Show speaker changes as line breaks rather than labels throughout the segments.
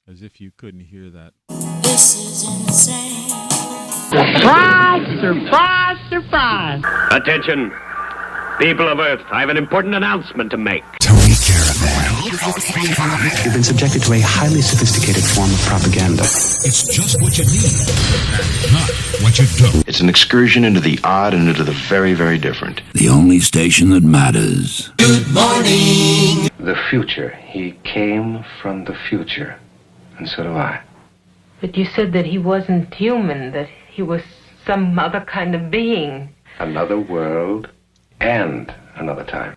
As if you couldn't hear that.
This is insane.
Surprise, surprise, surprise.
Attention, people of Earth, I have an important announcement to make.
Tony Caravan. You've been subjected to a highly sophisticated form of propaganda.
It's just what you need, not what you don't.
It's an excursion into the odd and into the very, very different.
The only station that matters.
Good morning.
The future. He came from the future. And so do I.
But you said that he wasn't human, that he was some other kind of being.
Another world and another time.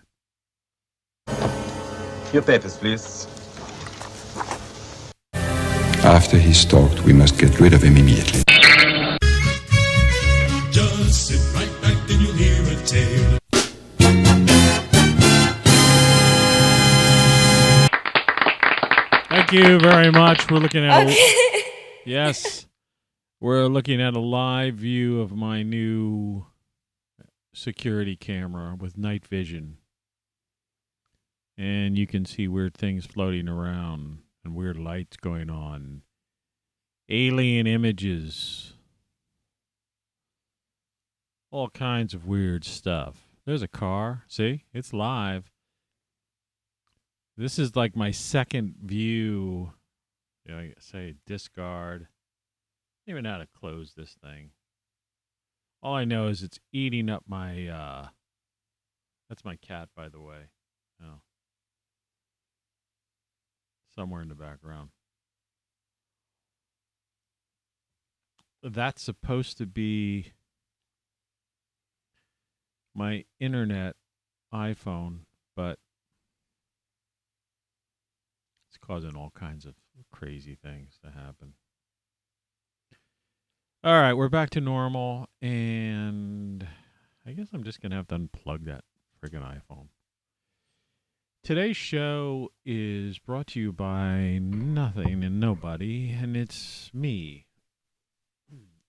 Your papers, please.
After he's stalked, we must get rid of him immediately.
Just sit right back and you'll hear a tale.
Thank you very much. We're looking at yes. We're looking at a live view of my new security camera with night vision. And you can see weird things floating around and weird lights going on. Alien images. All kinds of weird stuff. There's a car. See? It's live. This is like my second view. You know, I say discard. I don't even know how to close this thing. All I know is it's eating up my, that's my cat, by the way. Oh. Somewhere in the background. That's supposed to be my internet iPhone, but it's causing all kinds of crazy things to happen. All right, we're back to normal, and I guess I'm just going to have to unplug that friggin' iPhone. Today's show is brought to you by nothing and nobody, and it's me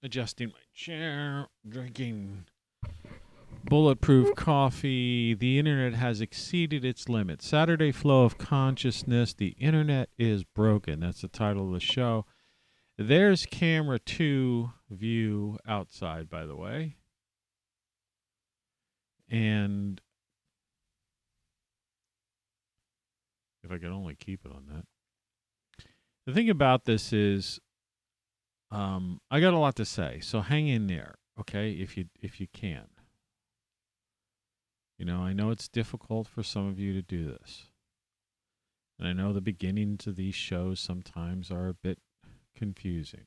adjusting my chair, drinking bulletproof coffee. The internet has exceeded its limits. Saturday Flow of Consciousness. The internet is broken. That's the title of the show. There's camera 2 view outside, by the way. And if I could only keep it on that. The thing about this is I got a lot to say, so hang in there, okay, if you can. You know, I know it's difficult for some of you to do this. And I know the beginnings of these shows sometimes are a bit confusing.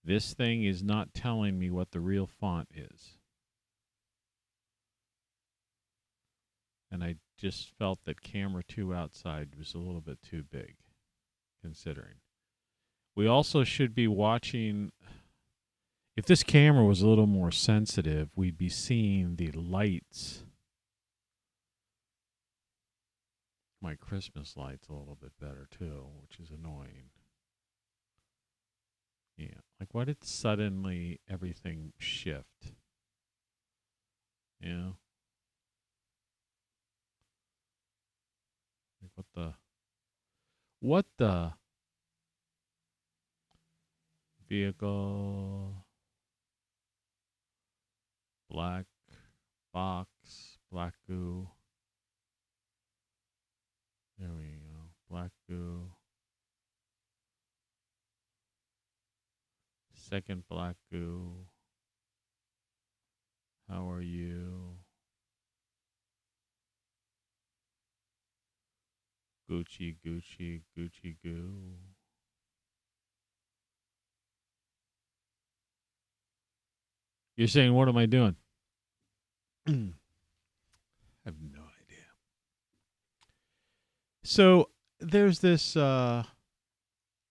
This thing is not telling me what the real font is. And I just felt that camera 2 outside was a little bit too big, considering. We also should be watching. If this camera was a little more sensitive, we'd be seeing the lights. My Christmas lights a little bit better too, which is annoying. Yeah, like why did suddenly everything shift? Yeah. Like what the vehicle, black box, black goo. There we go. Black goo. Second black goo. How are you? Gucci, Gucci, Gucci goo. You're saying, what am I doing? I have no idea. So there's this, I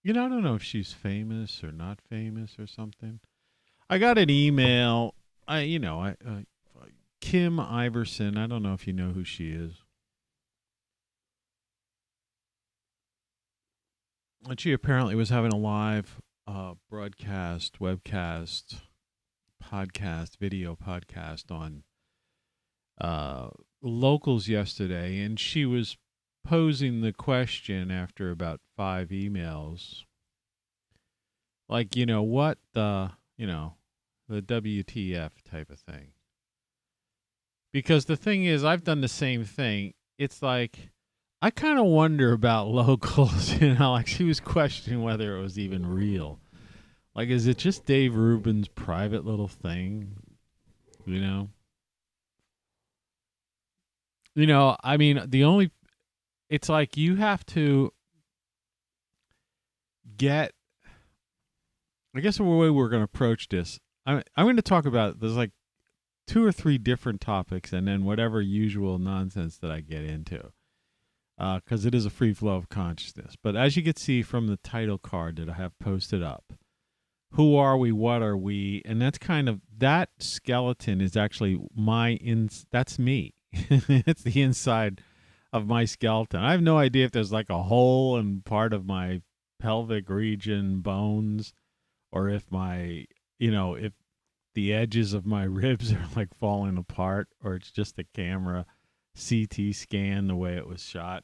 don't know if she's famous or not famous or something. I got an email. Kim Iverson. I don't know if you know who she is. And she apparently was having a live broadcast, webcast, podcast, video podcast on locals yesterday, and she was posing the question after about 5 emails, like, what the WTF type of thing. Because the thing is, I've done the same thing. It's like, I kind of wonder about locals, like she was questioning whether it was even real. Like, is it just Dave Rubin's private little thing? I mean, it's like you have to get, I guess the way we're going to approach this, I'm going to talk about, there's like 2 or 3 different topics and then whatever usual nonsense that I get into. Because it is a free flow of consciousness. But as you can see from the title card that I have posted up, who are we, what are we? And that's kind of, that skeleton is actually that's me. It's the inside of my skeleton. I have no idea if there's like a hole in part of my pelvic region bones, or if if the edges of my ribs are like falling apart, or it's just a camera CT scan the way it was shot.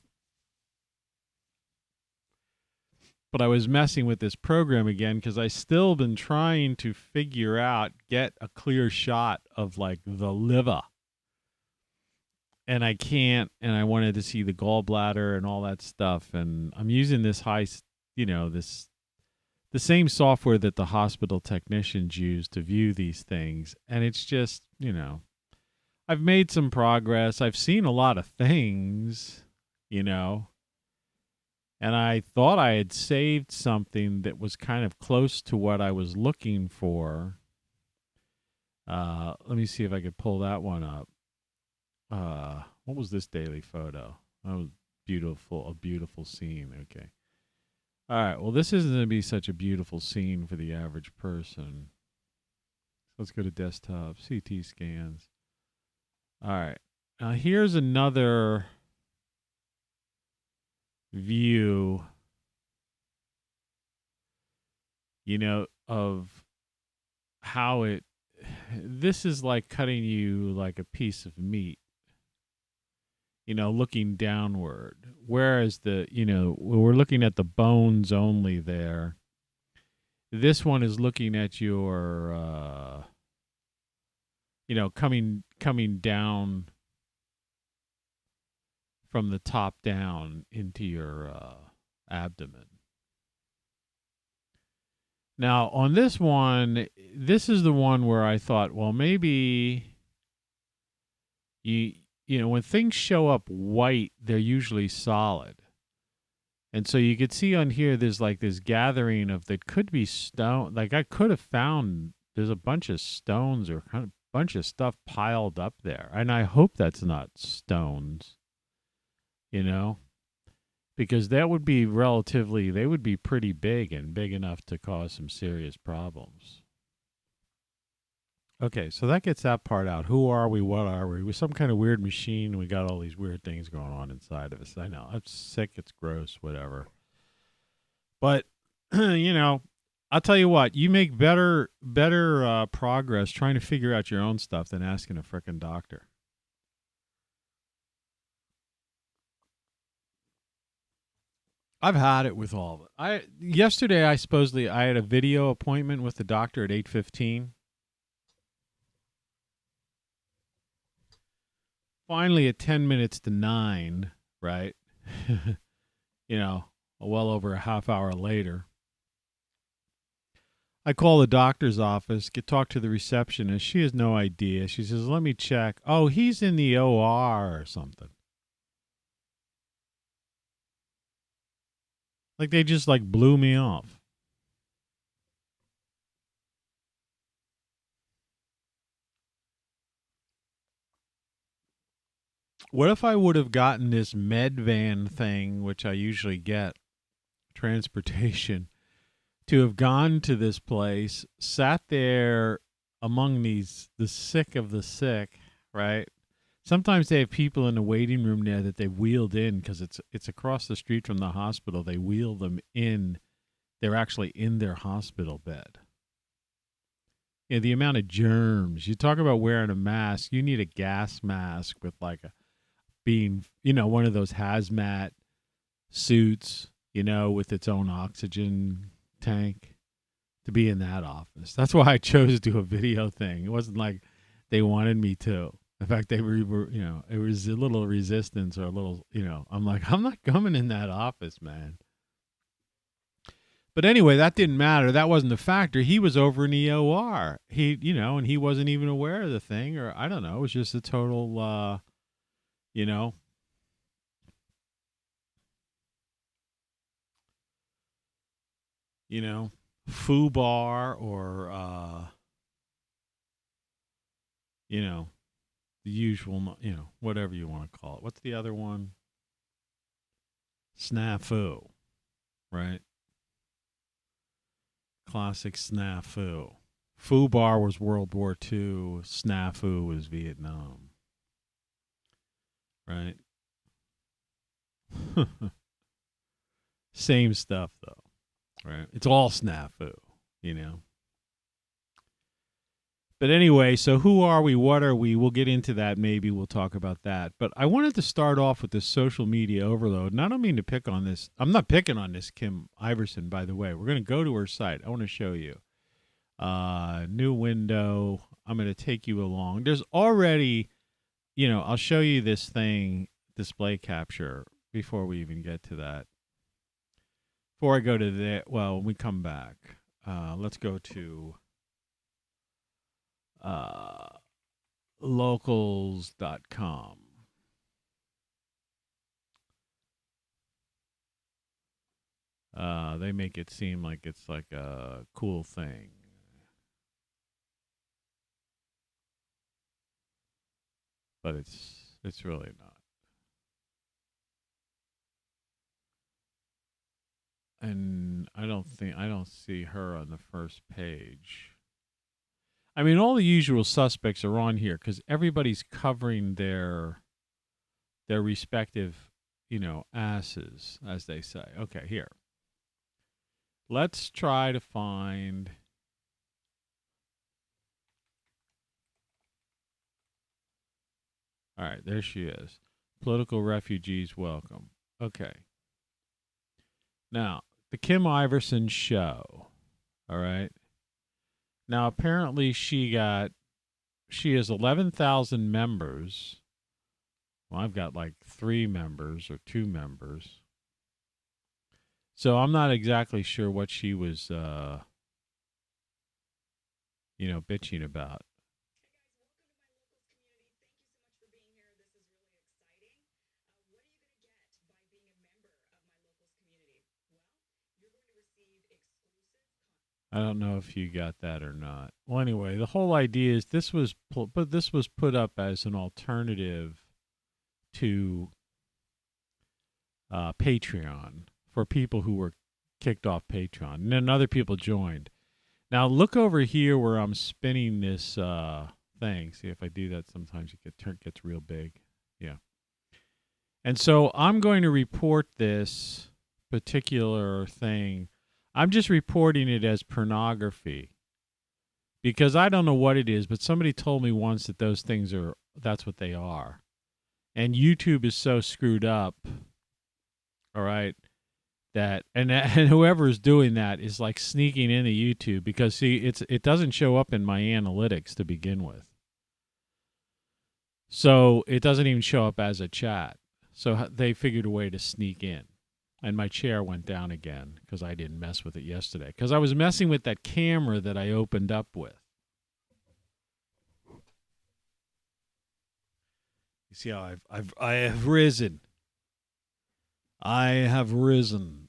But I was messing with this program again because I still been trying to figure out, get a clear shot of like the liver. And I can't, and I wanted to see the gallbladder and all that stuff. And I'm using this the same software that the hospital technicians use to view these things. And it's just, I've made some progress. I've seen a lot of things, and I thought I had saved something that was kind of close to what I was looking for. Let me see if I could pull that one up. What was this daily photo? That was beautiful, a beautiful scene. Okay. All right. Well, this isn't going to be such a beautiful scene for the average person. Let's go to desktop, CT scans. All right. Now here's another view, of how this is like cutting you like a piece of meat, looking downward. Whereas we're looking at the bones only there. This one is looking at your, coming down from the top down into your abdomen. Now, on this one, this is the one where I thought, well, maybe when things show up white, they're usually solid. And so you could see on here, there's like this gathering of, that could be stone. Like I could have found, there's a bunch of stones or kind of bunch of stuff piled up there. And I hope that's not stones, because that would be they would be pretty big and big enough to cause some serious problems. Okay, so that gets that part out. Who are we? What are we? We're some kind of weird machine. We got all these weird things going on inside of us. I know. I'm sick. It's gross. Whatever. But, I'll tell you what. You make better progress trying to figure out your own stuff than asking a frickin' doctor. I've had it with all of it. Yesterday, I had a video appointment with the doctor at 8:15. Finally, at 10 minutes to 9, right? Well over a half hour later, I call the doctor's office, talk to the receptionist. She has no idea. She says, let me check. Oh, he's in the OR or something. Like they just blew me off. What if I would have gotten this med van thing, which I usually get, transportation, to have gone to this place, sat there among the sick of the sick, right? Sometimes they have people in the waiting room there that they wheeled in because it's across the street from the hospital. They wheel them in. They're actually in their hospital bed. The amount of germs. You talk about wearing a mask. You need a gas mask with like a being, one of those hazmat suits, with its own oxygen tank, to be in that office. That's why I chose to do a video thing. It wasn't like they wanted me to. In fact, they were, it was a little resistance or a little, I'm like, I'm not coming in that office, man. But anyway, that didn't matter. That wasn't the factor. He was over in the OR. He, and he wasn't even aware of the thing, or I don't know. It was just a total, foobar or, the usual, whatever you want to call it. What's the other one? Snafu, right? Classic snafu. Foobar was World War II. Snafu was Vietnam. Right? Same stuff, though. Right? It's all snafu, But anyway, so who are we? What are we? We'll get into that. Maybe we'll talk about that. But I wanted to start off with this social media overload. And I don't mean to pick on this. I'm not picking on this Kim Iverson, by the way. We're going to go to her site. I want to show you. New window. I'm going to take you along. There's already, I'll show you this thing, display capture, before we even get to that. Before I go to that, well, when we come back, let's go to locals.com. They make it seem like it's like a cool thing. But it's really not. And I don't see her on the first page. I mean, all the usual suspects are on here because everybody's covering their respective, asses, as they say. Okay, here. Let's try to find. All right, there she is. Political refugees welcome. Okay. Now, the Kim Iverson show. All right. Now, apparently she has 11,000 members. Well, I've got like 3 members or 2 members. So I'm not exactly sure what she was, bitching about. I don't know if you got that or not. Well, anyway, the whole idea is this was put up as an alternative to Patreon for people who were kicked off Patreon, and then other people joined. Now look over here where I'm spinning this thing. See if I do that. Sometimes it gets real big. Yeah. And so I'm going to report this particular thing. I'm just reporting it as pornography because I don't know what it is, but somebody told me once that those things that's what they are. And YouTube is so screwed up, all right, and whoever's doing that is like sneaking into YouTube because, see, it doesn't show up in my analytics to begin with. So it doesn't even show up as a chat. So they figured a way to sneak in. And my chair went down again because I didn't mess with it yesterday. Because I was messing with that camera that I opened up with. You see how I have risen. I have risen.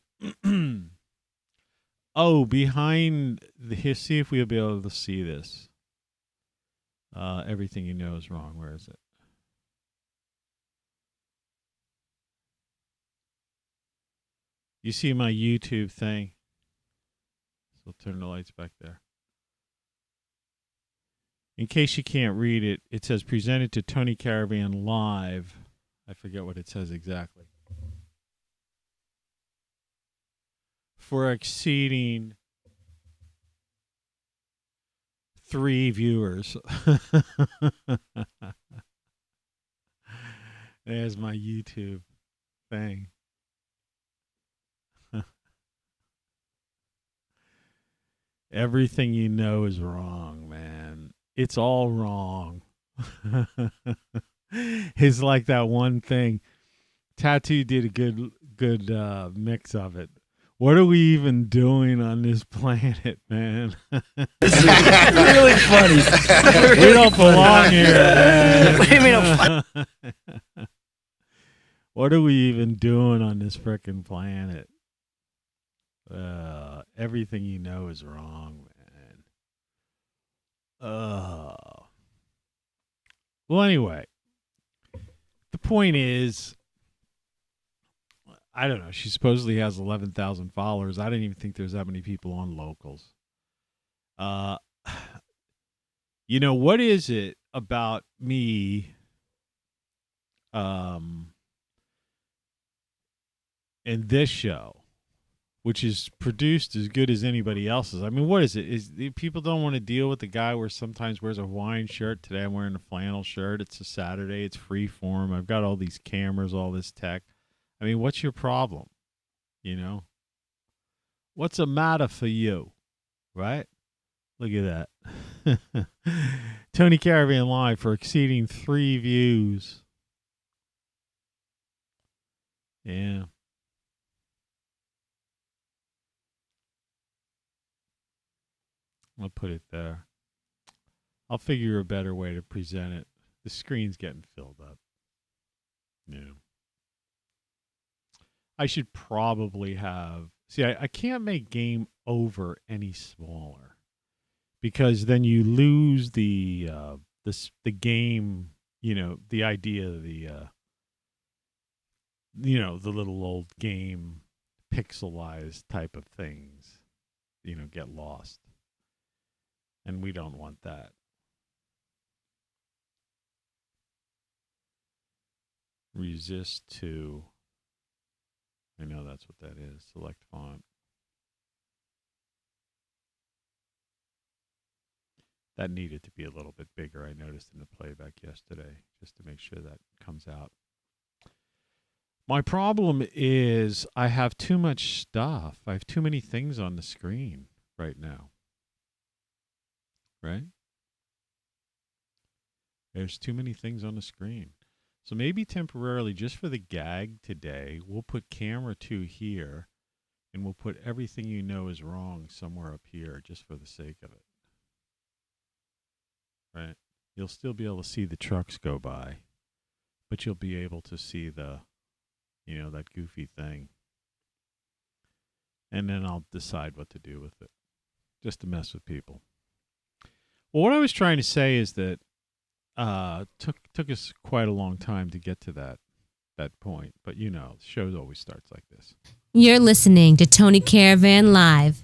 Oh, behind here. See if we'll be able to see this. Everything you know is wrong. Where is it? You see my YouTube thing? So I'll turn the lights back there. In case you can't read it, it says presented to Tony Caravan live. I forget what it says exactly. For exceeding 3 viewers. There's my YouTube thing. Everything you know is wrong, man. It's all wrong. It's like that one thing. Tattoo did a good mix of it. What are we even doing on this planet, man?
It's really funny.
We don't belong here, man.
What do you mean?
What are we even doing on this frickin' planet? Everything you know is wrong, man. Well, anyway, the point is, I don't know. She supposedly has 11,000 followers. I didn't even think there's that many people on Locals. You know, what is it about me in this show, which is produced as good as anybody else's? I mean, what is it? Is people don't want to deal with the guy where sometimes wears a Hawaiian shirt. Today I'm wearing a flannel shirt. It's a Saturday. It's free form. I've got all these cameras, all this tech. I mean, what's your problem? You know? What's the matter for you? Right? Look at that. Tony Caravan Live for exceeding 3 views. Yeah. I'll put it there. I'll figure a better way to present it. The screen's getting filled up. Yeah. I should probably have... See, I can't make game over any smaller because then you lose the game, you know, the idea of the, you know, the little old game pixelized type of things, you know, get lost. And we don't want that. Resist to... I know that's what that is. Select font. That needed to be a little bit bigger, I noticed in the playback yesterday, just to make sure that comes out. My problem is I have too much stuff. I have too many things on the screen right now. Right? There's too many things on the screen. So maybe temporarily, just for the gag today, we'll put camera 2 here, and we'll put everything you know is wrong somewhere up here, just for the sake of it. Right? You'll still be able to see the trucks go by, but you'll be able to see the, you know, that goofy thing. And then I'll decide what to do with it, just to mess with people. Well, what I was trying to say is that took us quite a long time to get to that point, but you know, the show always starts like this.
You're listening to Tony Caravan Live.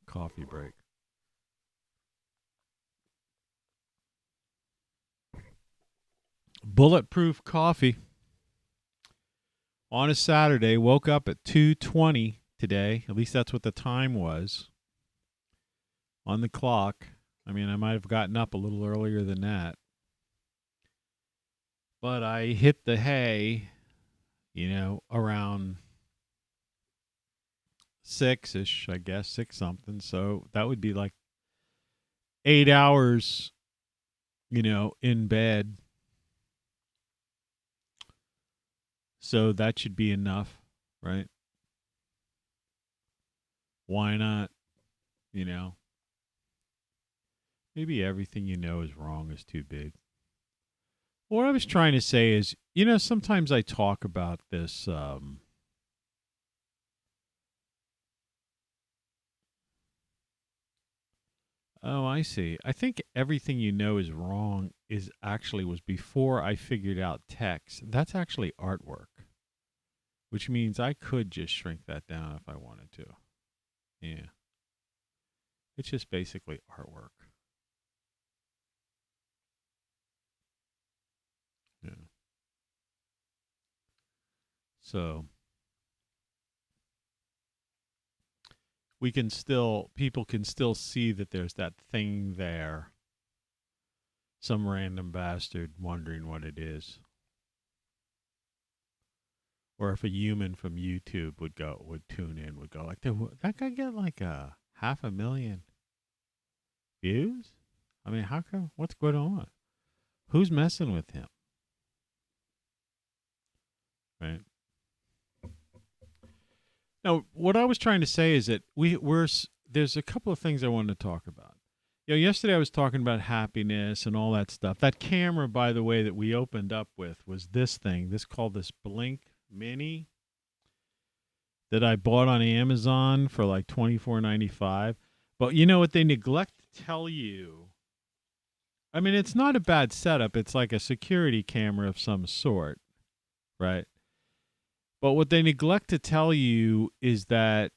Coffee break. Bulletproof coffee. On a Saturday, woke up at 2:20 today. At least that's what the time was on the clock. I mean, I might have gotten up a little earlier than that. But I hit the hay, you know, around 6-ish, I guess, 6 something. So that would be like 8 hours, you know, in bed. So that should be enough, right? Why not? You know, maybe everything you know is wrong is too big. What I was trying to say is, you know, sometimes I talk about this, oh, I see. I think everything you know is wrong was before I figured out text. That's actually artwork, which means I could just shrink that down if I wanted to. Yeah. It's just basically artwork. Yeah. So people can still see that there's that thing there. Some random bastard wondering what it is. Or if a human from YouTube would tune in, would go like, that guy get like a 500,000 views? I mean, how come? What's going on? Who's messing with him? Right. Now, what I was trying to say is that there's a couple of things I wanted to talk about. Yesterday I was talking about happiness and all that stuff. That camera, by the way, that we opened up with was this thing. This Blink Mini that I bought on Amazon for like $24.95. But you know what they neglect to tell you? I mean, it's not a bad setup. It's like a security camera of some sort, right? But what they neglect to tell you is that,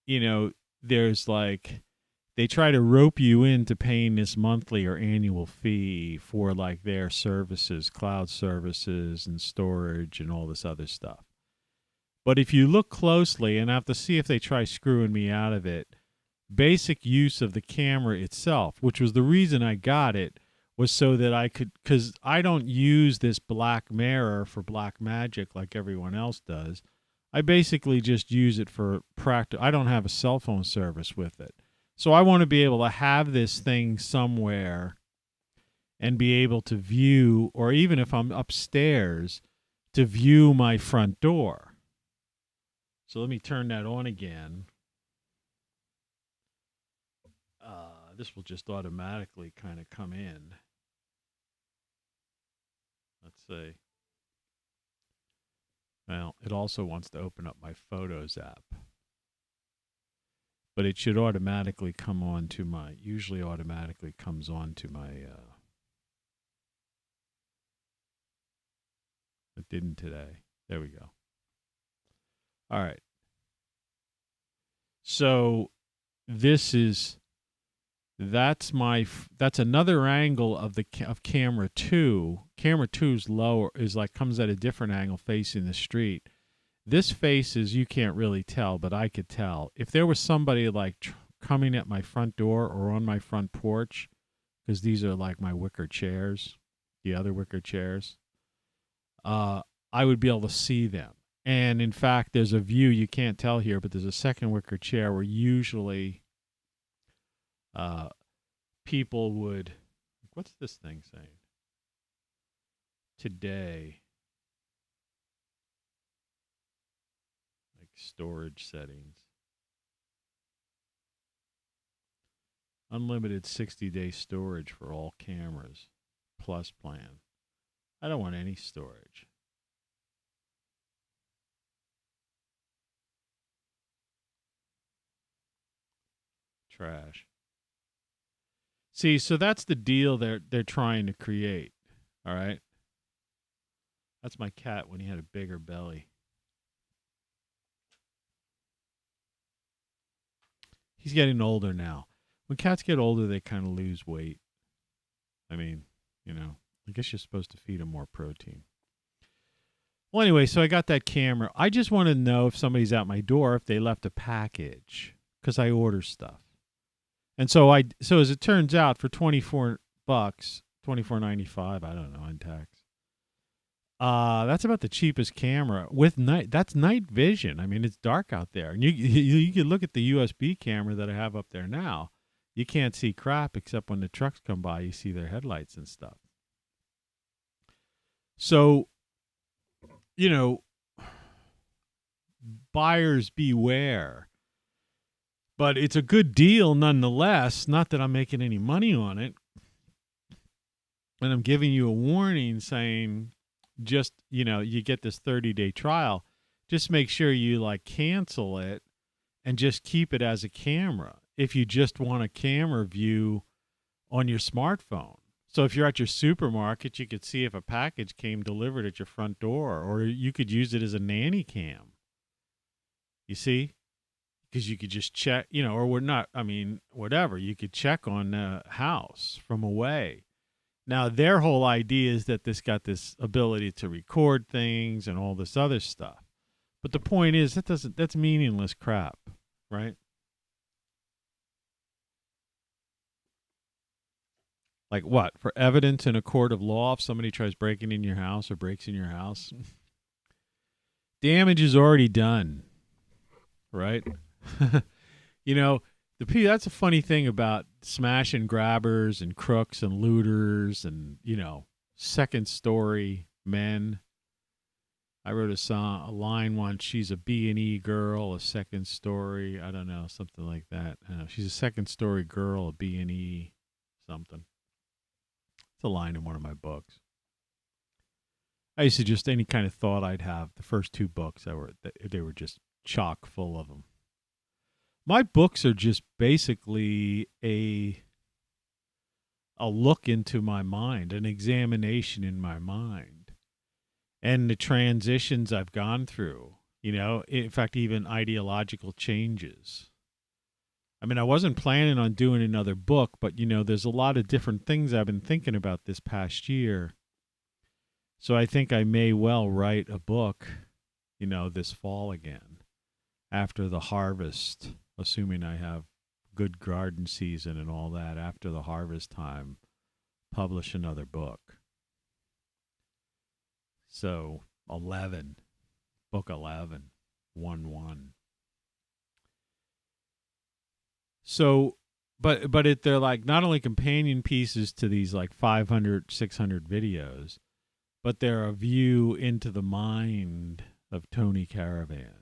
there's like, they try to rope you into paying this monthly or annual fee for like their services, cloud services and storage and all this other stuff. But if you look closely, and I have to see if they try screwing me out of it, basic use of the camera itself, which was the reason I got it, was so that I could, because I don't use this black mirror for black magic like everyone else does. I basically just use it for practice. I don't have a cell phone service with it. So I want to be able to have this thing somewhere and be able to view, or even if I'm upstairs, to view my front door. So let me turn that on again. This will just automatically kind of come in. Let's see. Well, it also wants to open up my Photos app. But it should automatically come on to usually automatically comes on to my, it didn't today. There we go. All right. So that's another angle of camera 2. Camera 2's lower, comes at a different angle facing the street. This faces, you can't really tell, but I could tell. If there was somebody like coming at my front door or on my front porch, because these are like my wicker chairs, the other wicker chairs, I would be able to see them. And in fact, there's a view you can't tell here, but there's a second wicker chair where usually people would, what's this thing saying? Today, like storage settings. Unlimited 60-day storage for all cameras, plus plan. I don't want any storage. Trash. See, so that's the deal they're trying to create. All right. That's my cat when he had a bigger belly. He's getting older now. When cats get older, they kind of lose weight. I mean, I guess you're supposed to feed them more protein. Well, anyway, so I got that camera. I just want to know if somebody's at my door, if they left a package, because I order stuff. And so as it turns out, for $24, $24.95, I don't know, on tax. That's about the cheapest camera with that's night vision. I mean, it's dark out there, and you can look at the USB camera that I have up there now. You can't see crap except when the trucks come by. You see their headlights and stuff. So, buyers beware. But it's a good deal nonetheless. Not that I'm making any money on it. And I'm giving you a warning saying, just, you get this 30-day trial. Just make sure you cancel it and just keep it as a camera. If you just want a camera view on your smartphone. So if you're at your supermarket, you could see if a package came delivered at your front door, or you could use it as a nanny cam. You see? Because you could just check, or we're not, whatever. You could check on the house from away. Now, their whole idea is that this got this ability to record things and all this other stuff. But the point is, that's meaningless crap, right? Like what? For evidence in a court of law if somebody tries breaking in your house or breaks in your house? damage is already done, right? That's a funny thing about smash and grabbers and crooks and looters and, second story men. I wrote a line once, she's a B&E girl, a second story, I don't know, something like that. She's a second story girl, a B&E something. It's a line in one of my books. I used to just, any kind of thought I'd have, the first 2 books, they were just chock full of them. My books are just basically a look into my mind, an examination in my mind, and the transitions I've gone through, in fact, even ideological changes. I mean, I wasn't planning on doing another book, but, there's a lot of different things I've been thinking about this past year. So I think I may well write a book, this fall again, after the harvest, assuming I have good garden season and all that, after the harvest time, publish another book. So 11, book 11, 1-1. So, but they're like not only companion pieces to these like 500, 600 videos, but they're a view into the mind of Tony Caravan.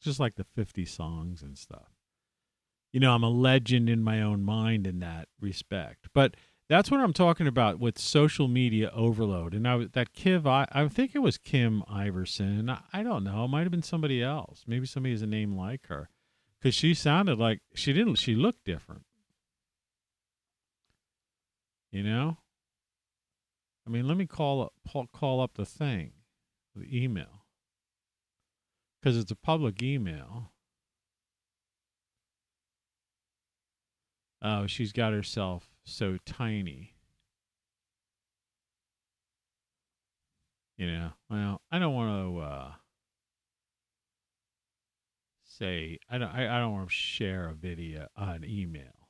Just like the 50 songs and stuff. I'm a legend in my own mind in that respect. But that's what I'm talking about with social media overload. And I think it was Kim Iverson. I don't know. It might have been somebody else. Maybe somebody has a name like her. Because she sounded like she looked different. I mean, let me call up the thing, the email. Because it's a public email. Oh, she's got herself so tiny. Well, I don't want to say, I don't want to share a video, an email.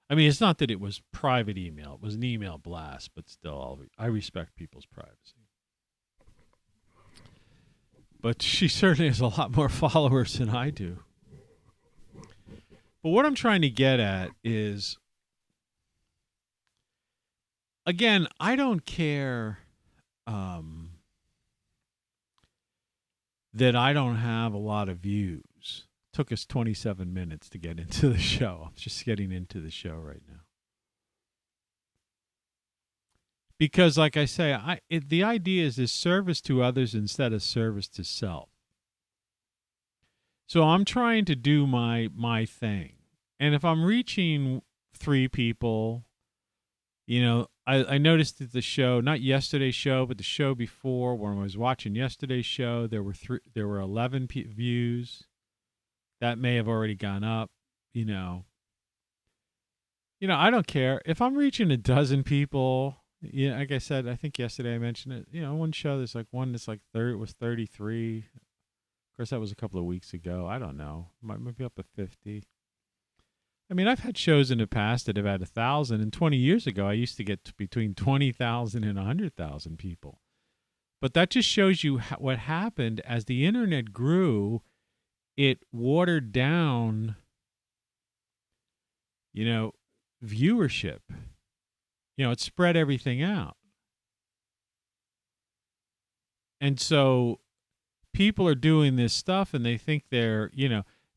I mean, it's not that it was private email. It was an email blast, but still, I respect people's privacy. But she certainly has a lot more followers than I do. But what I'm trying to get at is, again, I don't care that I don't have a lot of views. It took us 27 minutes to get into the show. I'm just getting into the show right now. Because, like I say, the idea is service to others instead of service to self. So I'm trying to do my thing. And if I'm reaching 3 people, I noticed that the show, not yesterday's show, but the show before, when I was watching yesterday's show, there were 11 views. That may have already gone up, I don't care. If I'm reaching 12 people, like I said, I think yesterday I mentioned it, one show there's like one that's like it was 33. Of course, that was a couple of weeks ago. I don't know. Might be up at 50. I mean, I've had shows in the past that have had 1,000, and 20 years ago, I used to get between 20,000 and 100,000 people. But that just shows you what happened as the internet grew. It watered down, viewership. It spread everything out. And so people are doing this stuff and they think they're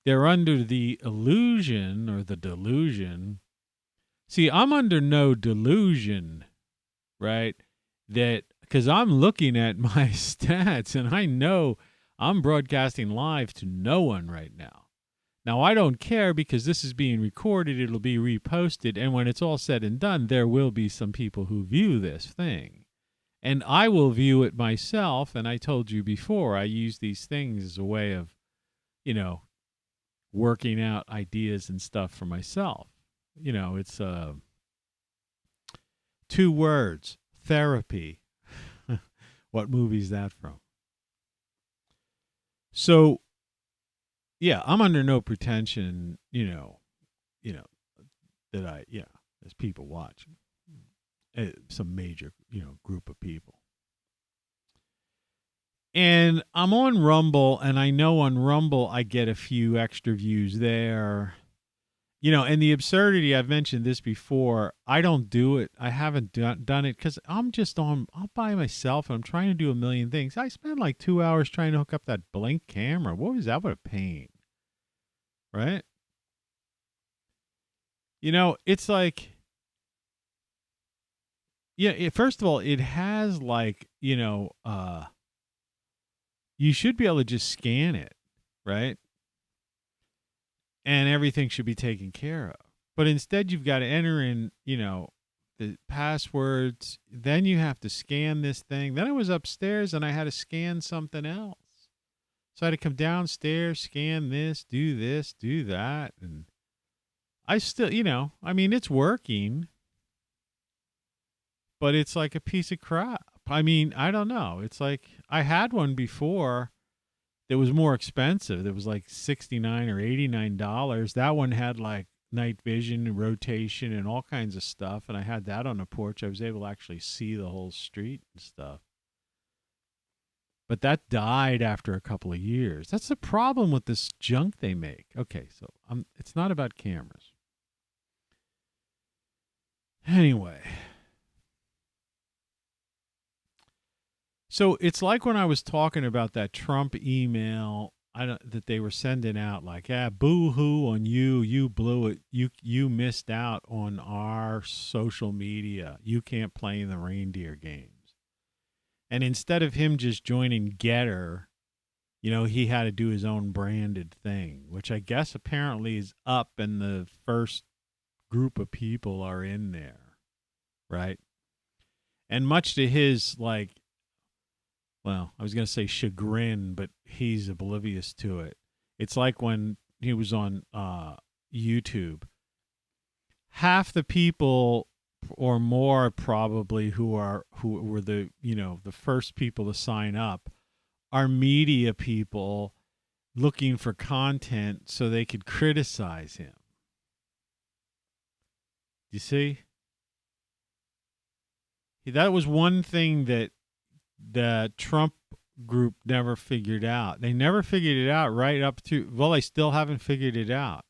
under the illusion or the delusion. See, I'm under no delusion, right? Because I'm looking at my stats and I know I'm broadcasting live to no one right now. Now, I don't care because this is being recorded. It'll be reposted. And when it's all said and done, there will be some people who view this thing. And I will view it myself. And I told you before, I use these things as a way of, working out ideas and stuff for myself. It's 2 words, therapy. What movie is that from? So, yeah, I'm under no pretension, that there's people watching. Some major, group of people. And I'm on Rumble, and I know on Rumble I get a few extra views there. You know, and the absurdity, I've mentioned this before, I don't do it. I haven't done it because I'm by myself, and I'm trying to do a million things. I spent like 2 hours trying to hook up that Blink camera. What was that? What a pain. Right? You know, it's like, yeah, first of all, it has like, you know, you should be able to just scan it, right? And everything should be taken care of. But instead, you've got to enter in, you know, the passwords. Then you have to scan this thing. Then I was upstairs and I had to scan something else. So I had to come downstairs, scan this, do that. And I still, you know, I mean, it's working, but it's like a piece of crap. I mean, I don't know. It's like I had one before that was more expensive. It was like $69 or $89. That one had like night vision and rotation and all kinds of stuff. And I had that on the porch. I was able to actually see the whole street and stuff. But that died after a couple of years. That's the problem with this junk they make. Okay, so it's not about cameras. Anyway. So it's like when I was talking about that Trump email that they were sending out, like, boo-hoo on you. You blew it. You missed out on our social media. You can't play in the reindeer games. And instead of him just joining Getter, you know, he had to do his own branded thing, which I guess apparently is up, and the first group of people are in there, right? And much to his, like, well, I was going to say chagrin, but he's oblivious to it. It's like when he was on YouTube. Half the people or more probably who were the, you know, the first people to sign up are media people looking for content so they could criticize him. You see? That was one thing that the Trump group never figured out. They never figured it out right up to, well, they still haven't figured it out.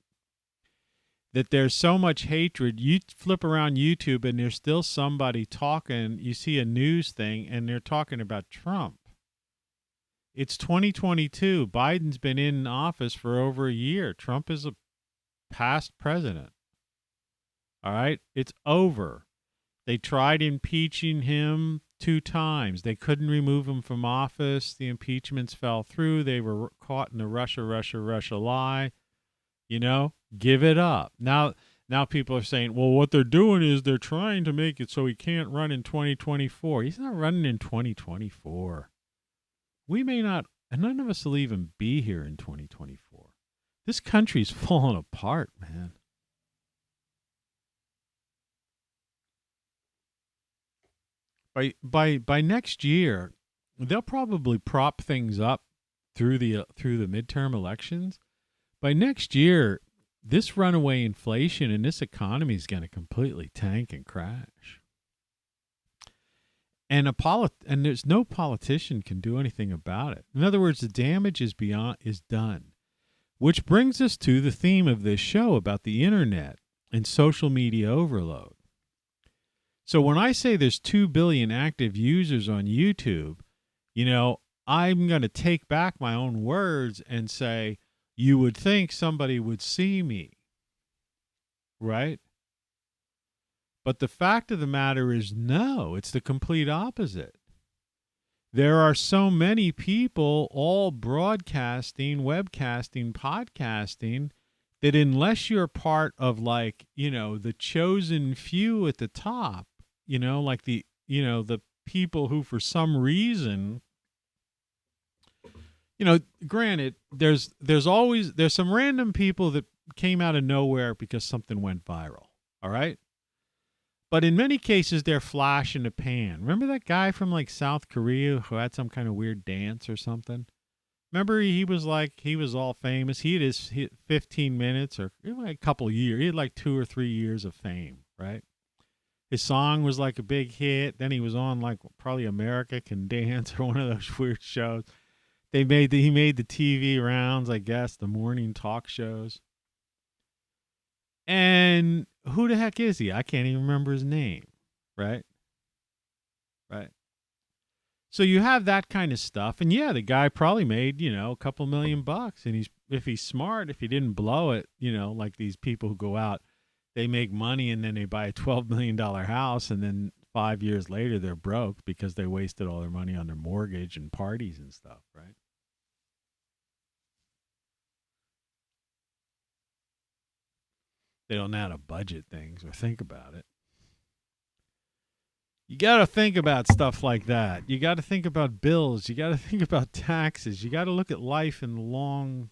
That there's so much hatred. You flip around YouTube and there's still somebody talking. You see a news thing and they're talking about Trump. It's 2022. Biden's been in office for over a year. Trump is a past president. All right? It's over. They tried impeaching him 2 times. They couldn't remove him from office. The impeachments fell through. They were caught in the Russia lie. You know, give it up. Now people are saying, well, what they're doing is they're trying to make it so he can't run in 2024. He's not running in 2024. We may not, and none of us will even be here in 2024. This country's falling apart, man. By next year, they'll probably prop things up through the midterm elections. By next year, this runaway inflation and this economy is going to completely tank and crash. And there's no politician can do anything about it. In other words, the damage is done. Which brings us to the theme of this show about the internet and social media overload. So when I say there's 2 billion active users on YouTube, you know, I'm going to take back my own words and say, you would think somebody would see me, right? But the fact of the matter is, no, it's the complete opposite. There are so many people all broadcasting, webcasting, podcasting, that unless you're part of, like, you know, the chosen few at the top, you know, like the people who for some reason, you know, granted, there's some random people that came out of nowhere because something went viral. All right. But in many cases, they're flash in the pan. Remember that guy from like South Korea who had some kind of weird dance or something? Remember he was all famous. He had 15 minutes or like a couple of years. He had like 2 or 3 years of fame, right? His song was like a big hit. Then he was on like probably America Can Dance or one of those weird shows. he made the TV rounds, I guess, the morning talk shows. And who the heck is he? I can't even remember his name, right? Right. So you have that kind of stuff, and yeah, the guy probably made, a couple $1,000,000, and if he's smart, if he didn't blow it, like these people who go out, they make money and then they buy a $12 million house, and then 5 years later they're broke because they wasted all their money on their mortgage and parties and stuff, right? They don't know how to budget things or think about it. You got to think about stuff like that. You got to think about bills. You got to think about taxes. You got to look at life in the long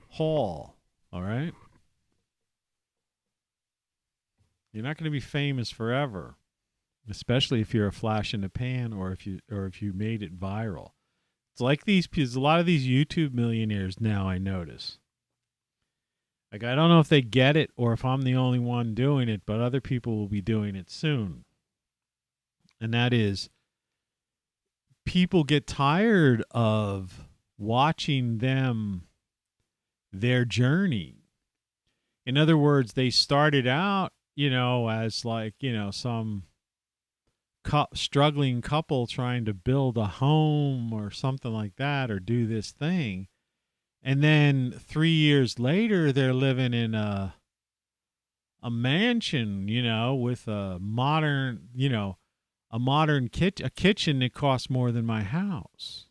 haul, all right? You're not going to be famous forever, especially if you're a flash in the pan or if you made it viral. It's like a lot of these YouTube millionaires now, I notice. Like, I don't know if they get it or if I'm the only one doing it, but other people will be doing it soon. And that is, people get tired of watching their journey. In other words, they started out, as like, some struggling couple trying to build a home or something like that, or do this thing. And then 3 years later, they're living in a mansion, with a modern, a kitchen that costs more than my house.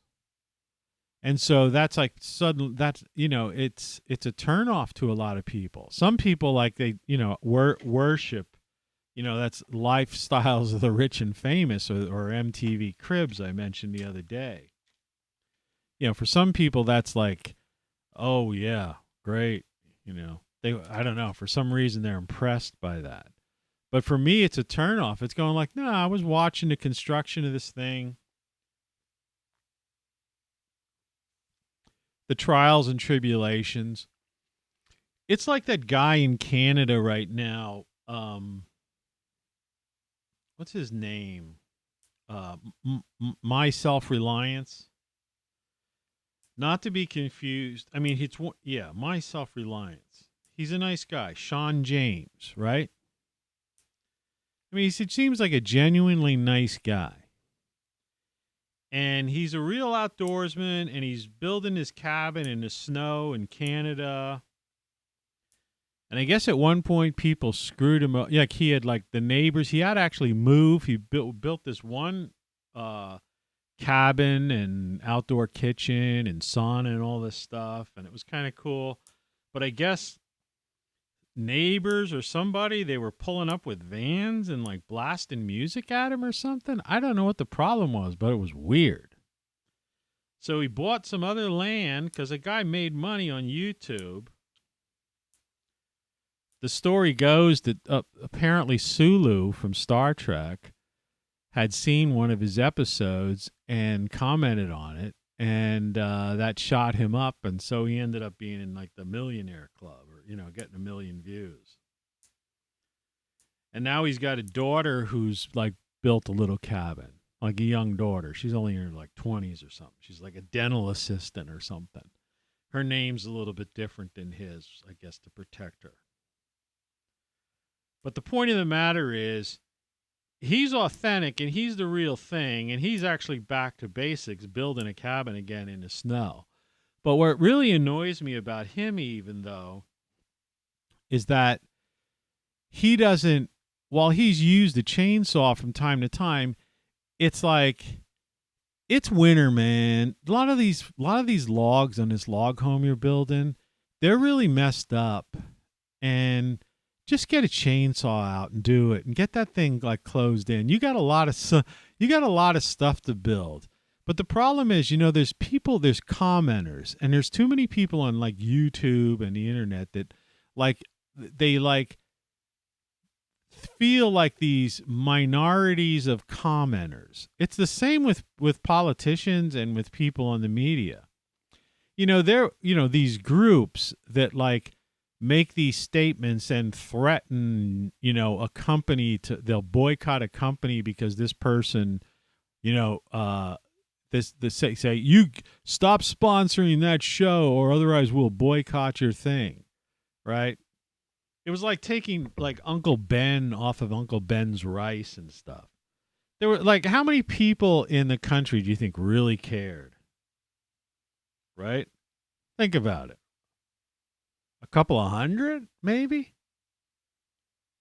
And so that's like suddenly, it's a turnoff to a lot of people. Some people, like, they, worship, that's lifestyles of the rich and famous, or MTV Cribs I mentioned the other day. For some people that's like, oh yeah, great. I don't know, for some reason they're impressed by that. But for me, it's a turnoff. It's going like, no, I was watching the construction of this thing, the trials and tribulations. It's like that guy in Canada right now. What's his name? My Self-Reliance. Not to be confused. I mean, My Self-Reliance. He's a nice guy. Sean James, right? I mean, he seems like a genuinely nice guy. And he's a real outdoorsman, and he's building his cabin in the snow in Canada. And I guess at one point people screwed him up. Like, he had, like, the neighbors. He had to actually move. He built this one cabin and outdoor kitchen and sauna and all this stuff, and it was kind of cool. But I guess neighbors or somebody, they were pulling up with vans and like blasting music at him or something. I don't know what the problem was, but it was weird. So he bought some other land because a guy made money on YouTube. The story goes that apparently Sulu from Star Trek had seen one of his episodes and commented on it, and that shot him up, and so he ended up being in like the Millionaire Club, or getting 1 million views. And now he's got a daughter who's like built a little cabin, like a young daughter. She's only in her like 20s or something. She's like a dental assistant or something. Her name's a little bit different than his, I guess, to protect her. But the point of the matter is, he's authentic and he's the real thing, and he's actually back to basics, building a cabin again in the snow. But what really annoys me about him, even though, is that he doesn't, while he's used a chainsaw from time to time, it's like, it's winter, man. A lot of these logs on this log home you're building, they're really messed up. And just get a chainsaw out and do it, and get that thing like closed in. You got a lot of stuff to build. But the problem is, there's commenters, and there's too many people on like YouTube and the internet that like, they like feel like these minorities of commenters. It's the same with politicians and with people on the media. These groups that like make these statements and threaten, a company they'll boycott a company because this person, Say you stop sponsoring that show or otherwise we'll boycott your thing, right? It was like taking like Uncle Ben off of Uncle Ben's rice and stuff. There were like, how many people in the country do you think really cared? Right? Think about it. A couple of hundred, maybe?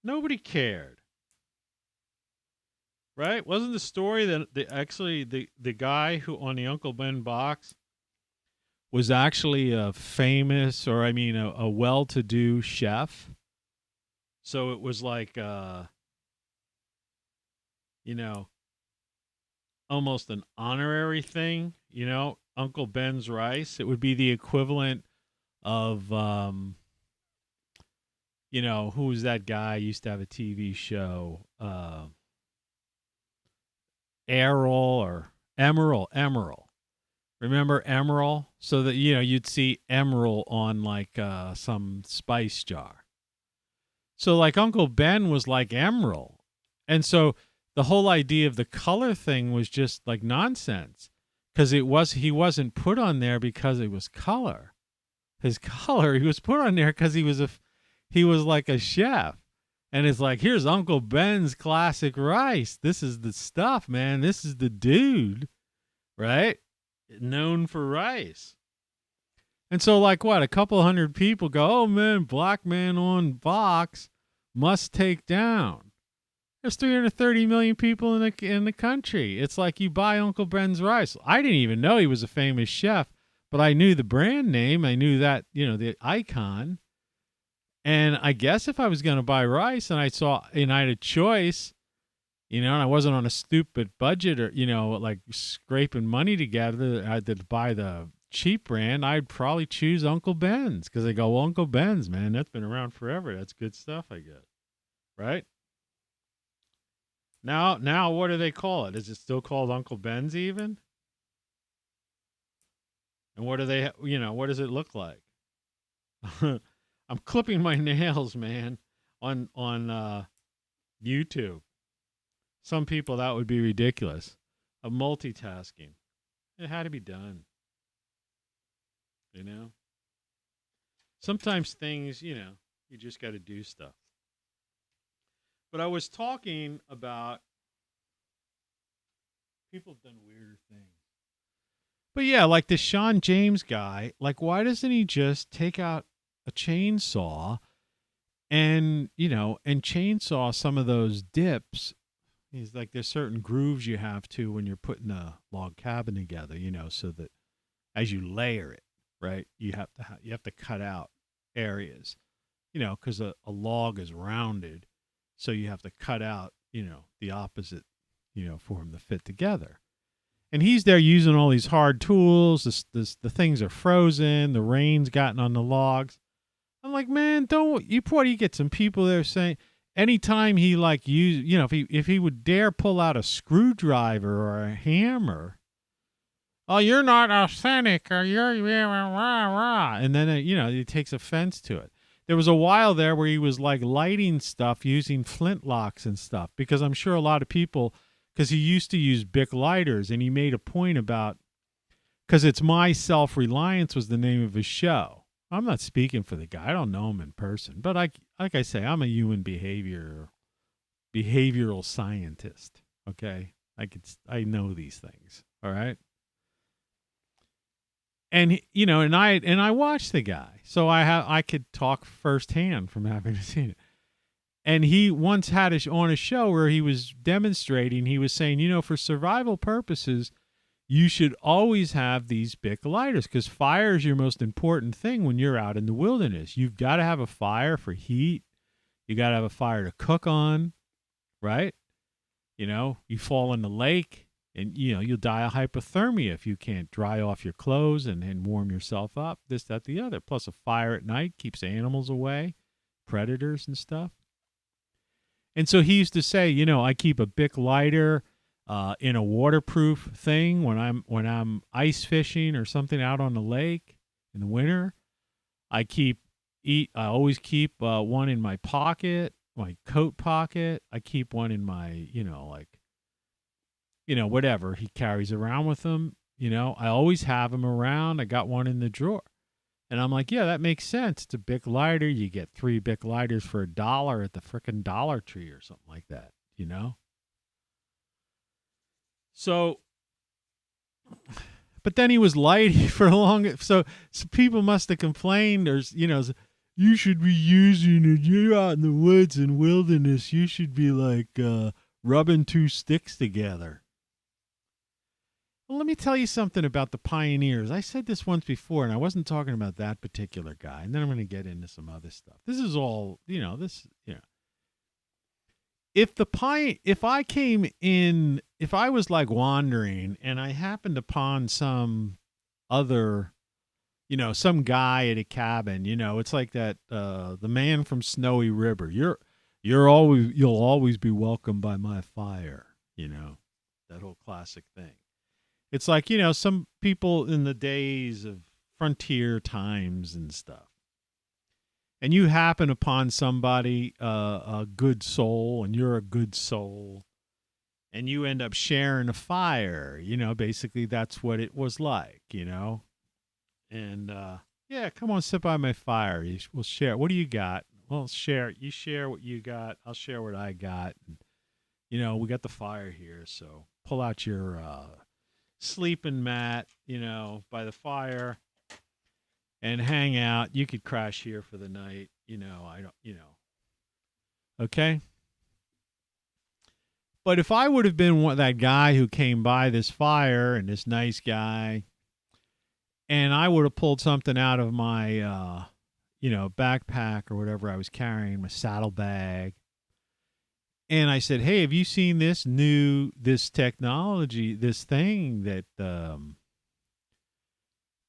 Nobody cared. Right? Wasn't the story that the guy who on the Uncle Ben box was actually a famous, or I mean a well-to-do chef? So it was like almost an honorary thing, Uncle Ben's rice. It would be the equivalent of who was that guy used to have a TV show, Errol or Emerald. Remember Emerald? So that, you'd see Emerald on like some spice jar. So like Uncle Ben was like Emerald. And so the whole idea of the color thing was just like nonsense, because he wasn't put on there because it was color. His color, he was put on there because he was like a chef. And it's like, here's Uncle Ben's classic rice. This is the stuff, man. This is the dude, right? Known for rice. And so like what, a couple hundred people go, oh man, black man on Vox must take down. There's 330 million people in the country. It's like you buy Uncle Ben's rice. I didn't even know he was a famous chef, but I knew the brand name. I knew that, the icon. And I guess if I was going to buy rice and I had a choice, and I wasn't on a stupid budget or, like scraping money together, I had to buy the cheap brand, I'd probably choose Uncle Ben's, because I go, well, Uncle Ben's, man, that's been around forever. That's good stuff, I guess. Right? Now, what do they call it? Is it still called Uncle Ben's even? And what do they, what does it look like? I'm clipping my nails, man, on YouTube. Some people, that would be ridiculous. Of multitasking. It had to be done. Sometimes things, you just got to do stuff. But I was talking about people have done weirder things. But yeah, like this Sean James guy, like why doesn't he just take out a chainsaw and, and chainsaw some of those dips? He's like, there's certain grooves you have to when you're putting a log cabin together, so that as you layer it, right, you have to cut out areas, because a log is rounded. So you have to cut out, the opposite, for them to fit together. And he's there using all these hard tools. The things are frozen. The rain's gotten on the logs. I'm like, man, you get some people there saying anytime he like if he would dare pull out a screwdriver or a hammer, oh, you're not authentic, or you're rah, rah. And then, he takes offense to it. There was a while there where he was like lighting stuff using flintlocks and stuff, because I'm sure a lot of people, because he used to use Bic lighters, and he made a point about, because It's My Self-Reliance was the name of his show. I'm not speaking for the guy. I don't know him in person, but like I say, I'm a human behavioral scientist. Okay. I know these things. All right. And and I watched the guy, so I could talk firsthand from having seen it. And he once had on a show where he was demonstrating. He was saying, for survival purposes, you should always have these Bic lighters, because fire is your most important thing when you're out in the wilderness. You've got to have a fire for heat. You got to have a fire to cook on, right? You fall in the lake. And, you'll die of hypothermia if you can't dry off your clothes and warm yourself up, this, that, the other. Plus a fire at night keeps animals away, predators and stuff. And so he used to say, I keep a Bic lighter in a waterproof thing when I'm ice fishing or something out on the lake in the winter. I always keep one in my pocket, my coat pocket. I keep one in my, whatever he carries around with him. You know, I always have them around. I got one in the drawer. And I'm like, yeah, that makes sense. It's a Bic lighter. You get 3 Bic lighters for $1 at the frickin' Dollar Tree or something like that, you know? So, but then he was lighting for a long, so people must have complained, or, you know, you should be using it. You're out in the woods and wilderness. You should be like rubbing 2 sticks together. Well, let me tell you something about the pioneers. I said this once before, and I wasn't talking about that particular guy. And then I'm going to get into some other stuff. This is all, you know, if I came in, if I was like wandering and I happened upon some other, you know, some guy at a cabin, you know, it's like that, the man from Snowy River. You'll always be welcomed by my fire, you know, that whole classic thing. It's like, you know, some people in the days of frontier times and stuff, and you happen upon somebody, a good soul, and you're a good soul, and you end up sharing a fire, you know, basically that's what it was like, you know. And, yeah, come on, sit by my fire. We'll share. What do you got? Well, share. You share what you got. I'll share what I got. And, you know, we got the fire here, so pull out your sleeping mat, you know, by the fire and hang out. You could crash here for the night, you know. I don't, you know. Okay? But if I would have been that guy who came by this fire and this nice guy, and I would have pulled something out of my, you know, backpack or whatever I was carrying, my saddlebag, and I said, hey, have you seen this technology, this thing that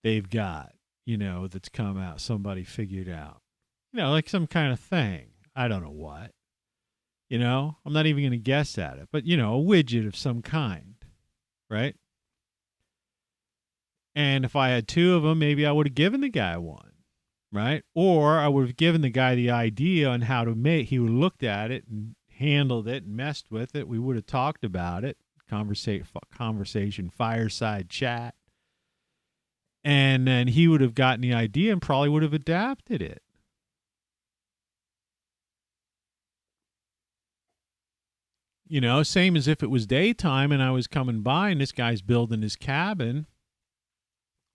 they've got, you know, that's come out, somebody figured out, you know, like some kind of thing. I don't know what, you know, I'm not even going to guess at it, but, you know, a widget of some kind, right? And if I had 2 of them, maybe I would have given the guy one, right? Or I would have given the guy the idea on how to make, he would have looked at it and handled it and messed with it. We would have talked about it, conversation, fireside chat. And then he would have gotten the idea and probably would have adapted it. You know, same as if it was daytime and I was coming by and this guy's building his cabin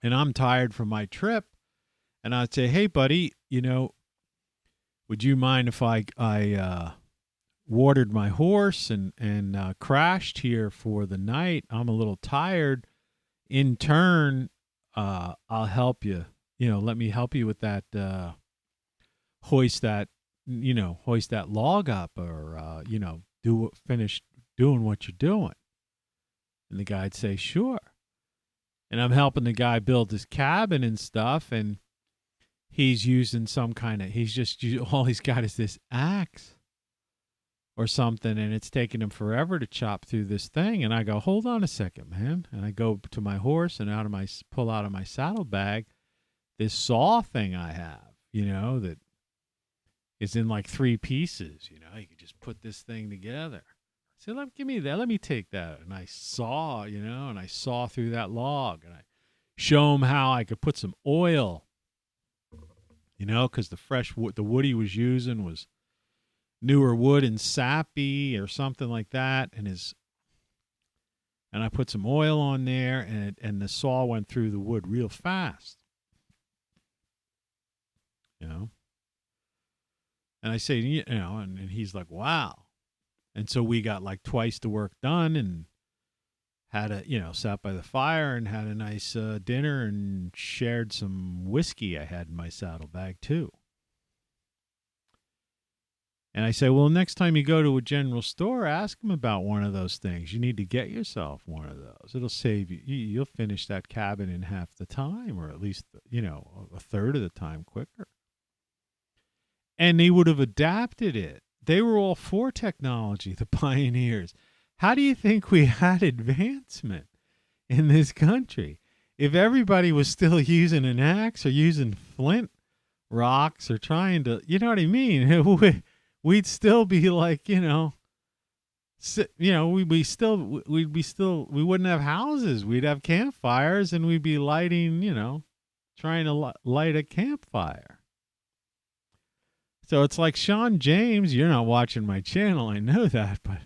and I'm tired from my trip, and I'd say, hey, buddy, you know, would you mind if I watered my horse and crashed here for the night? I'm a little tired. In turn, I'll help you. You know, let me help you with that, hoist that log up, or, you know, finish doing what you're doing. And the guy'd say, sure. And I'm helping the guy build his cabin and stuff, and he's using all he's got is this axe or something, and it's taking him forever to chop through this thing. And I go, hold on a second, man. And I go to my horse and pull out of my saddlebag this saw thing I have, you know, that is in like 3 pieces. You know, you could just put this thing together. I said, give me that. Let me take that. And I saw, you know, and I saw through that log, and I show him how I could put some oil, you know, because the fresh wood, the wood he was using was newer wood and sappy or something like that, and I put some oil on there, and the saw went through the wood real fast, you know. And I say, you know, and he's like, wow. And so we got like twice the work done, and sat by the fire and had a nice dinner and shared some whiskey I had in my saddlebag too. And I say, well, next time you go to a general store, ask them about one of those things. You need to get yourself one of those. It'll save you. You'll finish that cabin in half the time, or at least, you know, a third of the time quicker. And they would have adapted it. They were all for technology, the pioneers. How do you think we had advancement in this country? If everybody was still using an axe or using flint rocks or trying to, you know what I mean? We'd still be like, you know, we'd be still, we wouldn't have houses. We'd have campfires, and we'd be lighting, trying to light a campfire. So it's like, Sean James, you're not watching my channel. I know that, but,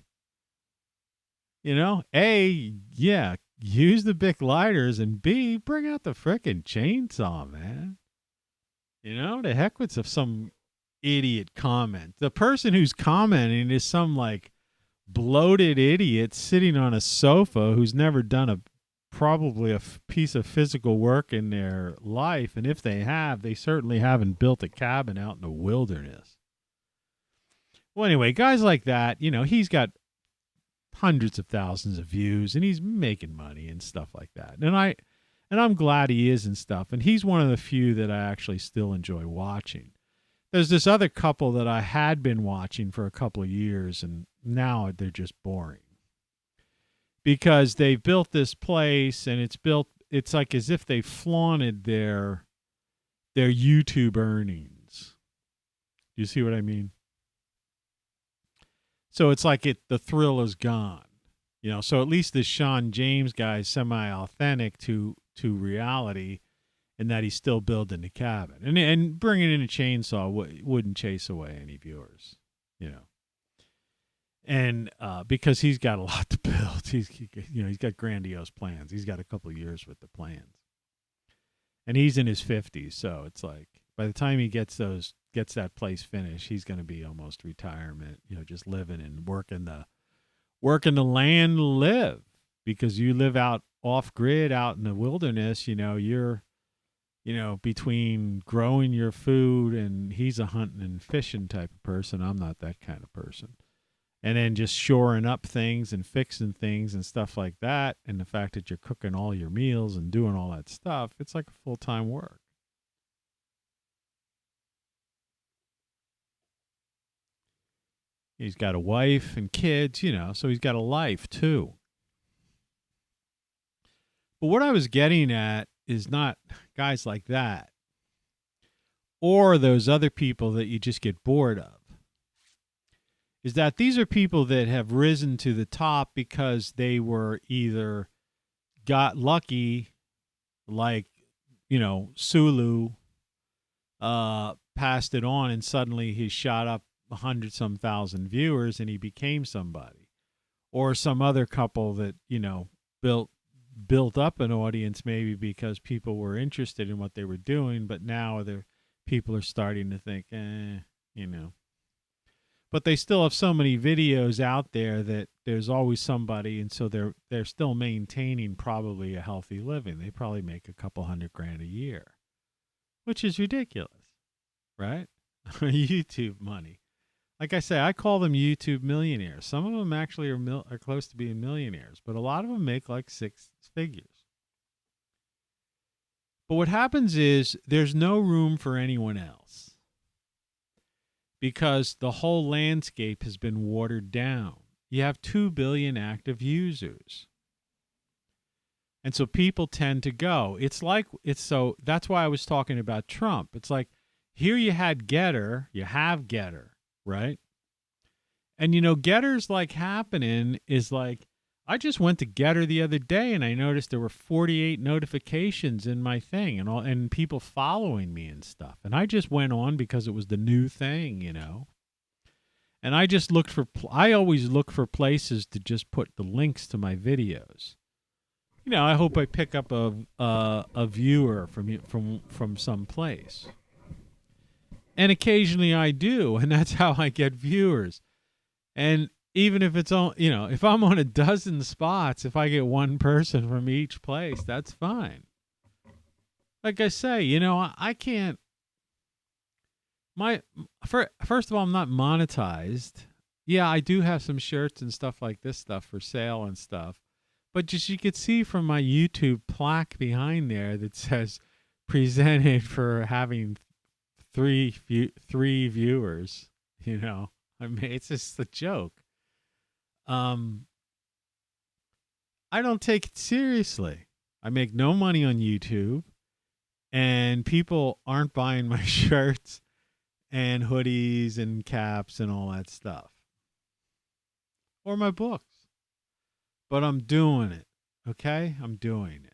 A, yeah, use the Bic lighters, and B, bring out the frickin' chainsaw, man. The heck with some idiot comment. The person who's commenting is some like bloated idiot sitting on a sofa who's never done probably a piece of physical work in their life, and if they have, they certainly haven't built a cabin out in the wilderness. Well, anyway, guys like that, he's got hundreds of thousands of views, and he's making money and stuff like that. And I'm glad he is and stuff. And he's one of the few that I actually still enjoy watching. There's this other couple that I had been watching for a couple of years, and now they're just boring. Because they built this place, and it's like as if they flaunted their YouTube earnings. Do you see what I mean? So it's like the thrill is gone. So at least this Sean James guy is semi-authentic to reality, and that he's still building the cabin. And bringing in a chainsaw wouldn't chase away any viewers, And because he's got a lot to build, he's got grandiose plans. He's got a couple of years with the plans, and he's in his 50s. So it's like by the time he gets that place finished, he's going to be almost retirement. Just living and working the land to live, because you live out off grid, out in the wilderness. You're between growing your food, and he's a hunting and fishing type of person. I'm not that kind of person. And then just shoring up things and fixing things and stuff like that. And the fact that you're cooking all your meals and doing all that stuff, it's like a full-time work. He's got a wife and kids, so he's got a life too. But what I was getting at is not guys like that or those other people that you just get bored of. Is that these are people that have risen to the top because they were either got lucky, like, Sulu passed it on, and suddenly he shot up 100-some thousand viewers and he became somebody. Or some other couple that, built up an audience maybe because people were interested in what they were doing, but now people are starting to think, But they still have so many videos out there that there's always somebody, and so they're still maintaining probably a healthy living. They probably make a couple $100,000 a year, which is ridiculous, right? YouTube money. Like I say, I call them YouTube millionaires. Some of them actually are close to being millionaires, but a lot of them make like six figures. But what happens is there's no room for anyone else, because the whole landscape has been watered down. You have 2 billion active users. And so people tend to go. So that's why I was talking about Trump. It's like, here you have Getter, right? And Getter's like happening is like, I just went to Getter the other day and I noticed there were 48 notifications in my thing and people following me and stuff. And I just went on because it was the new thing, And I just I always look for places to just put the links to my videos. I hope I pick up a viewer from some place. And occasionally I do, and that's how I get viewers. And even if it's on, if I'm on a dozen spots, if I get one person from each place, that's fine. Like I say, I can't. First of all, I'm not monetized. Yeah, I do have some shirts and stuff like this stuff for sale and stuff. But just you could see from my YouTube plaque behind there that says presented for having three viewers. It's just a joke. I don't take it seriously. I make no money on YouTube, and people aren't buying my shirts and hoodies and caps and all that stuff. or my books. But I'm doing it, okay? I'm doing it.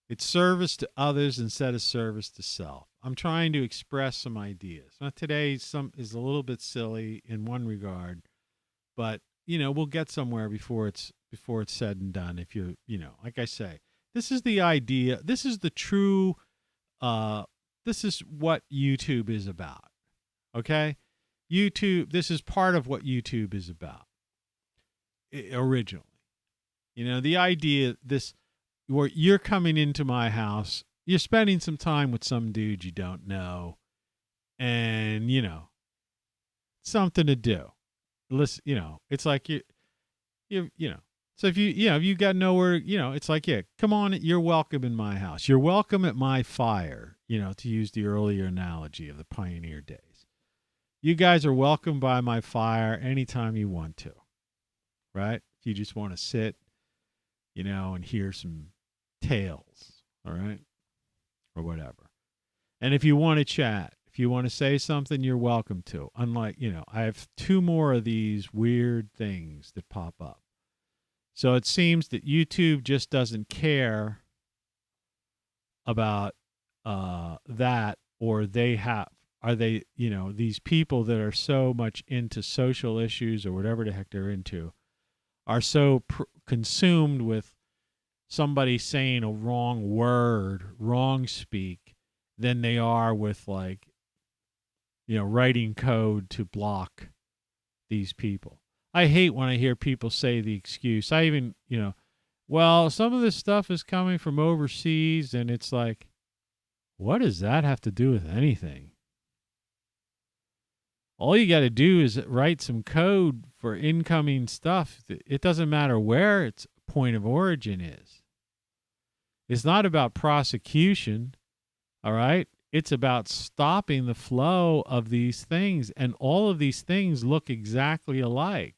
It's service to others instead of service to self. I'm trying to express some ideas. Now, today some is a little bit silly in one regard, but we'll get somewhere before it's said and done. If like I say, this is the idea. This is the true. This is what YouTube is about. Okay, YouTube. This is part of what YouTube is about. Originally, the idea where you're coming into my house, you're spending some time with some dude you don't know, and something to do. Listen, it's like you. So if you got nowhere, it's like, yeah, come on, you're welcome in my house. You're welcome at my fire, to use the earlier analogy of the pioneer days. You guys are welcome by my fire anytime you want to, right? If you just want to sit, and hear some tales, all right, or whatever. And if you want to chat, if you want to say something, you're welcome to. Unlike, I have 2 more of these weird things that pop up. So it seems that YouTube just doesn't care about that, or these people that are so much into social issues or whatever the heck they're into are so consumed with somebody saying a wrong word, wrong speak, than they are with writing code to block these people. I hate when I hear people say the excuse. I even, well, some of this stuff is coming from overseas, and it's like, what does that have to do with anything? All you got to do is write some code for incoming stuff. It doesn't matter where its point of origin is. It's not about prosecution, all right? It's about stopping the flow of these things, and all of these things look exactly alike.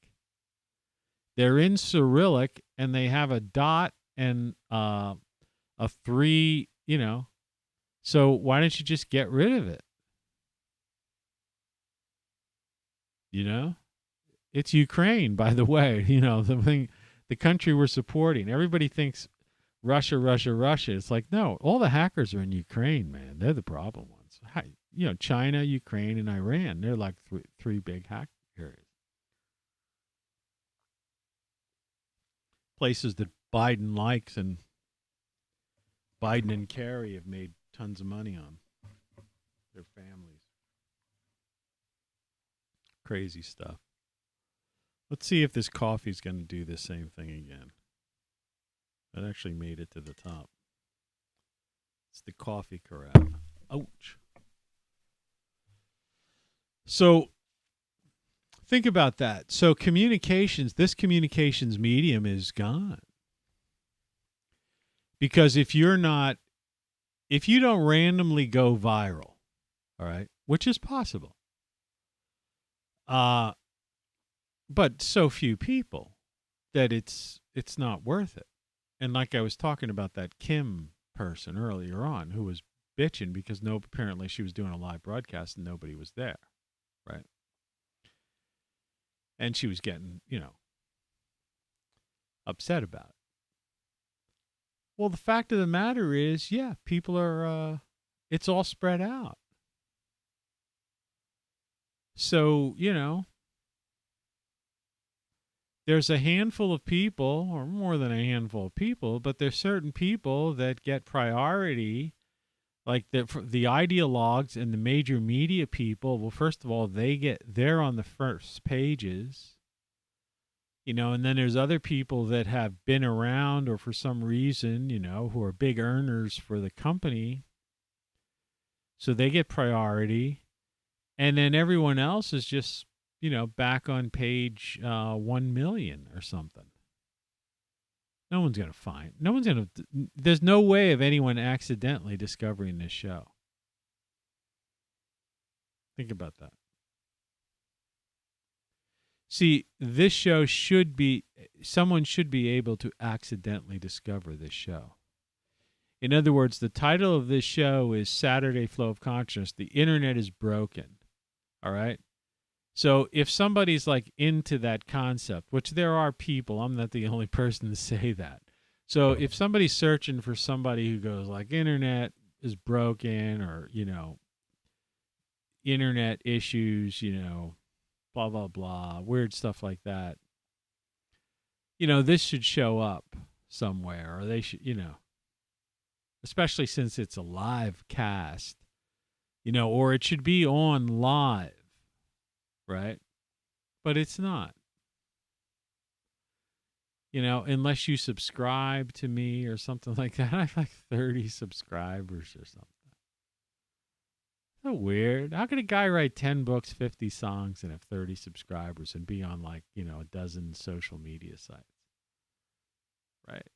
They're in Cyrillic, and they have a dot and a 3, So why don't you just get rid of it? It's Ukraine, by the way. The country we're supporting. Everybody thinks Russia, Russia, Russia. It's like, no, all the hackers are in Ukraine, man. They're the problem ones. China, Ukraine, and Iran. They're like 3 big hack areas. Places that Biden likes, and Biden and Kerry have made tons of money on. Their families. Crazy stuff. Let's see if this coffee's going to do the same thing again. It actually made it to the top. It's the coffee corral. Ouch. So think about that. So this communications medium is gone. Because if you don't randomly go viral, all right, which is possible, but so few people that it's not worth it. And like I was talking about that Kim person earlier on who was bitching because apparently she was doing a live broadcast and nobody was there, right? And she was getting, upset about it. Well, the fact of the matter is, yeah, people are, it's all spread out. So, there's a handful of people, or more than a handful of people, but there's certain people that get priority, like the ideologues and the major media people. Well, first of all, they're on the first pages, and then there's other people that have been around or for some reason, who are big earners for the company. So they get priority. And then everyone else is just, back on page 1 million or something. No one's going to find. There's no way of anyone accidentally discovering this show. Think about that. See, this show someone should be able to accidentally discover this show. In other words, the title of this show is Saturday Flow of Consciousness. The internet is broken. All right? So if somebody's like into that concept, which there are people, I'm not the only person to say that. So if somebody's searching for somebody who goes like internet is broken or, internet issues, blah, blah, blah, weird stuff like that, this should show up somewhere, or they should, especially since it's a live cast, or it should be on live, right? But it's not. Unless you subscribe to me or something like that. I have like 30 subscribers or something. So weird. How could a guy write 10 books, 50 songs, and have 30 subscribers and be on like, a dozen social media sites? Right?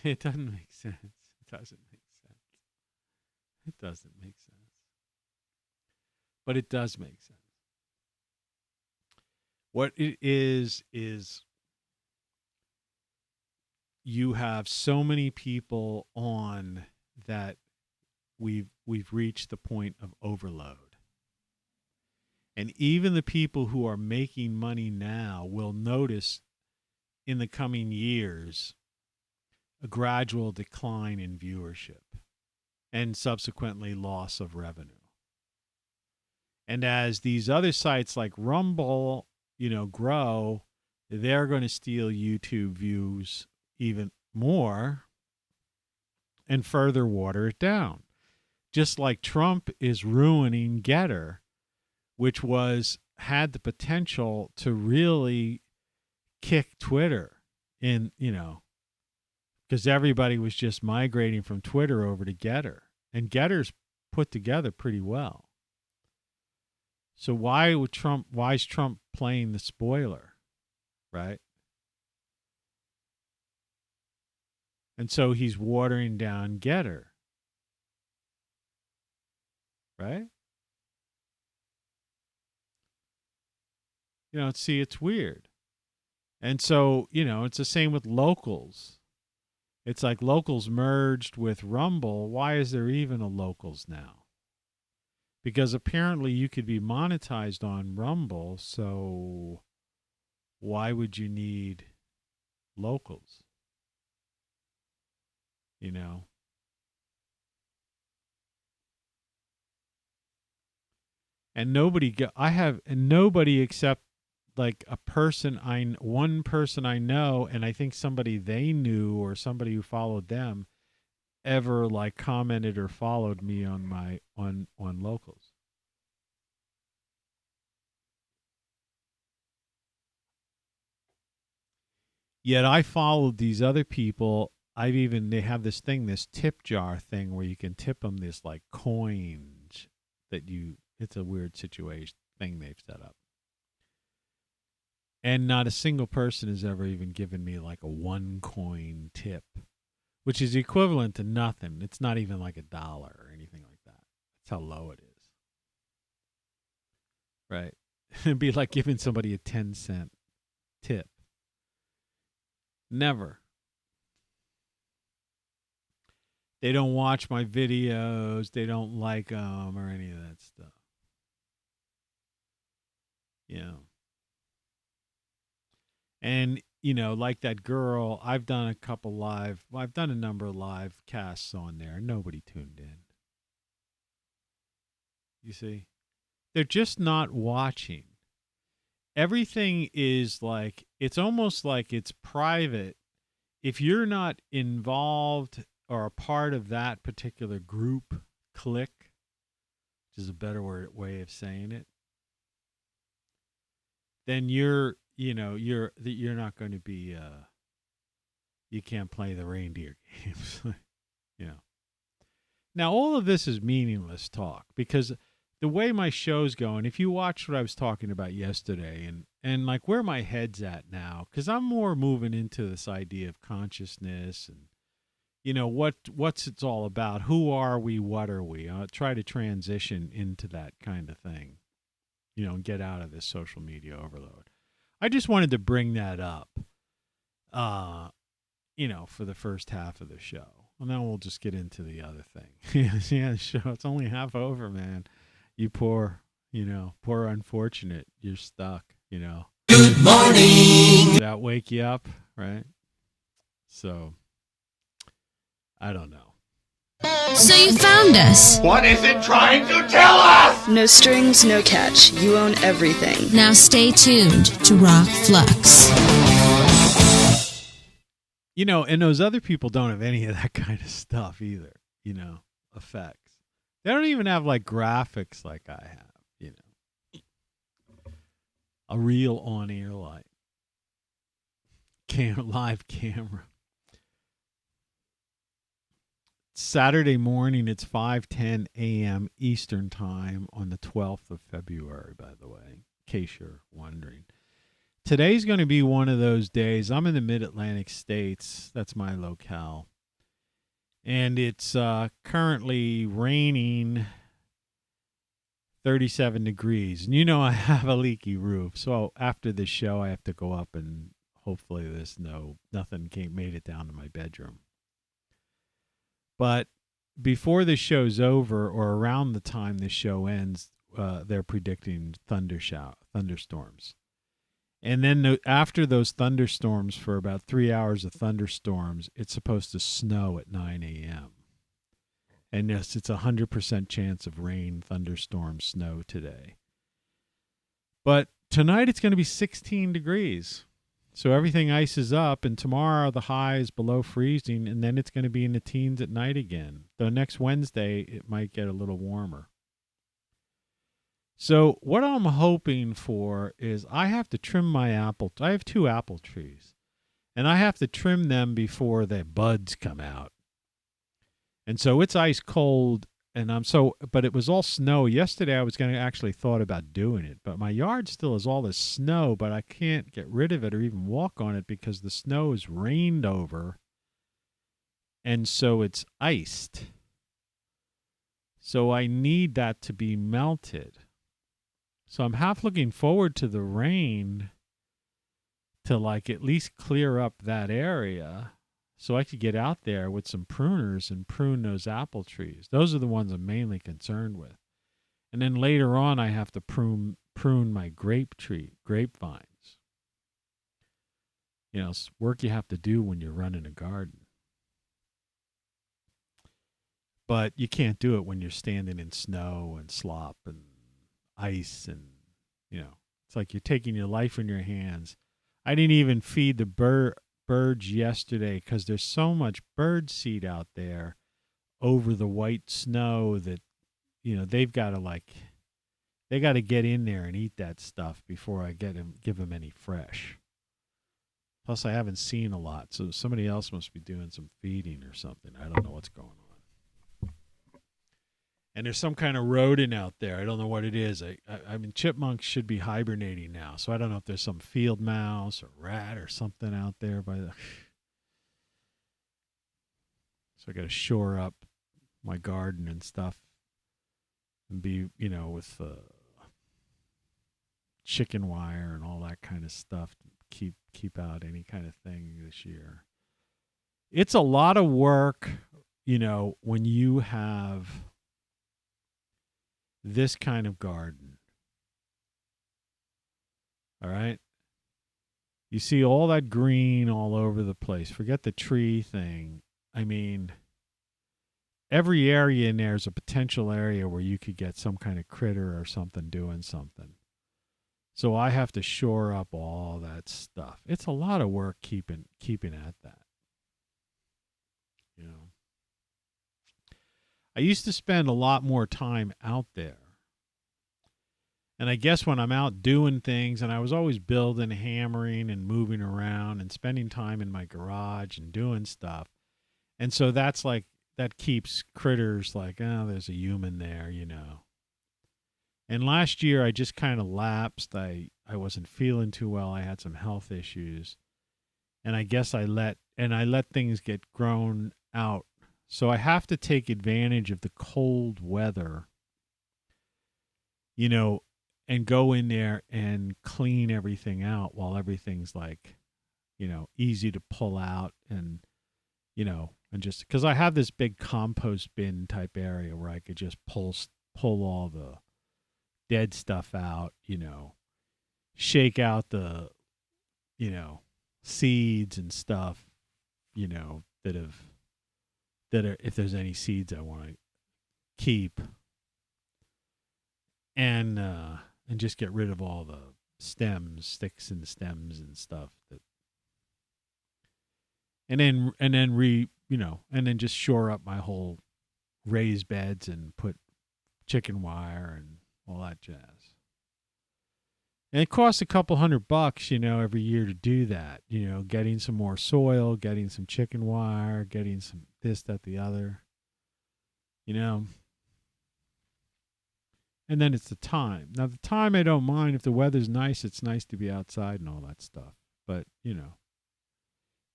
It doesn't make sense. It doesn't make sense. It doesn't make sense. But it does make sense. What it is you have so many people on that we've reached the point of overload. And even the people who are making money now will notice in the coming years a gradual decline in viewership and subsequently loss of revenue. And as these other sites like Rumble, grow, they're going to steal YouTube views even more and further water it down. Just like Trump is ruining Getter, which had the potential to really kick Twitter in, because everybody was just migrating from Twitter over to Getter. And Getter's put together pretty well. So why is Trump playing the spoiler, right? And so he's watering down Getter, right? See, it's weird. And so, it's the same with Locals. It's like Locals merged with Rumble. Why is there even a Locals now? Because apparently you could be monetized on Rumble, so why would you need Locals? And nobody except like one person I know, and I think somebody they knew or somebody who followed them, ever like commented or followed me on on Locals. Yet I followed these other people. They have this tip jar thing where you can tip them this like coins it's a weird situation thing they've set up. And not a single person has ever even given me like a 1 coin tip, which is equivalent to nothing. It's not even like $1 or anything like that. That's how low it is. Right? It'd be like giving somebody a 10-cent tip. Never. They don't watch my videos. They don't like them or any of that stuff. And, like that girl, I've done a number of live casts on there. Nobody tuned in. You see? They're just not watching. Everything is like, it's almost like it's private. If you're not involved or a part of that particular group, clique, which is a better way of saying it, then you're not going to be, you can't play the reindeer games, Now, all of this is meaningless talk because the way my show's going, if you watch what I was talking about yesterday and like where my head's at now, because I'm more moving into this idea of consciousness and, what's it's all about. Who are we? What are we? I'll try to transition into that kind of thing, and get out of this social media overload. I just wanted to bring that up, for the first half of the show. And then we'll just get into the other thing. Yeah, the show. It's only half over, man. You poor Poor unfortunate. You're stuck,
Good morning.
That wake you up, right? So, I don't know.
So you found us.
What is it trying to tell us?
No strings, no catch. You own everything.
Now stay tuned to ROCKFLUX.
And those other people don't have any of that kind of stuff either, effects. They don't even have like graphics like I have, a real on-air light. Live camera. Saturday morning, it's 5:10 a.m. Eastern Time on the 12th of February, by the way, in case you're wondering. Today's going to be one of those days. I'm in the mid-Atlantic states. That's my locale. And it's currently raining 37 degrees. And I have a leaky roof. So after the show, I have to go up and hopefully nothing made it down to my bedroom. But before the show's over, or around the time the show ends, they're predicting thunderstorms. And then after those thunderstorms, for about 3 hours of thunderstorms, it's supposed to snow at 9 a.m. And yes, it's 100% chance of rain, thunderstorms, snow today. But tonight it's going to be 16 degrees. So everything ices up, and tomorrow the high is below freezing, and then it's going to be in the teens at night again. Though next Wednesday, it might get a little warmer. So what I'm hoping for is I have to trim my apple. I have 2 apple trees, and I have to trim them before the buds come out. And so it's ice cold, but it was all snow. Yesterday I was going to actually thought about doing it, but my yard still has all this snow, but I can't get rid of it or even walk on it because the snow is rained over, and so it's iced. So I need that to be melted. So I'm half looking forward to the rain to at least clear up that area so I could get out there with some pruners and prune those apple trees. Those are the ones I'm mainly concerned with. And then later on, I have to prune my grapevines. It's work you have to do when you're running a garden. But you can't do it when you're standing in snow and slop and ice, and it's like you're taking your life in your hands. I didn't even feed the birds yesterday because there's so much bird seed out there over the white snow that they've got to get in there and eat that stuff before I give them any fresh. Plus I haven't seen a lot, so somebody else must be doing some feeding or something. I don't know what's going on. And there's some kind of rodent out there. I don't know what it is. I mean, chipmunks should be hibernating now, so I don't know if there's some field mouse or rat or something out there So I got to shore up my garden and stuff, and be, with chicken wire and all that kind of stuff to keep out any kind of thing this year. It's a lot of work, when you have this kind of garden. All right? You see all that green all over the place. Forget the tree thing. I mean, every area in there is a potential area where you could get some kind of critter or something doing something. So I have to shore up all that stuff. It's a lot of work keeping at that. I used to spend a lot more time out there. And I guess when I'm out doing things, and I was always building, hammering, and moving around and spending time in my garage and doing stuff. And so that keeps critters there's a human there, And last year I just kind of lapsed. I wasn't feeling too well. I had some health issues. And I guess I let things get grown out. So I have to take advantage of the cold weather, and go in there and clean everything out while everything's easy to pull out and just because I have this big compost bin type area where I could just pull all the dead stuff out, shake out the, seeds and stuff, that are, if there's any seeds I want to keep, and just get rid of all the sticks and stems and stuff and then just shore up my whole raised beds and put chicken wire and all that jazz. And it costs a couple $100, every year to do that. Getting some more soil, getting some chicken wire, getting some this, that, the other. And then it's the time. Now, the time I don't mind. If the weather's nice, it's nice to be outside and all that stuff. But,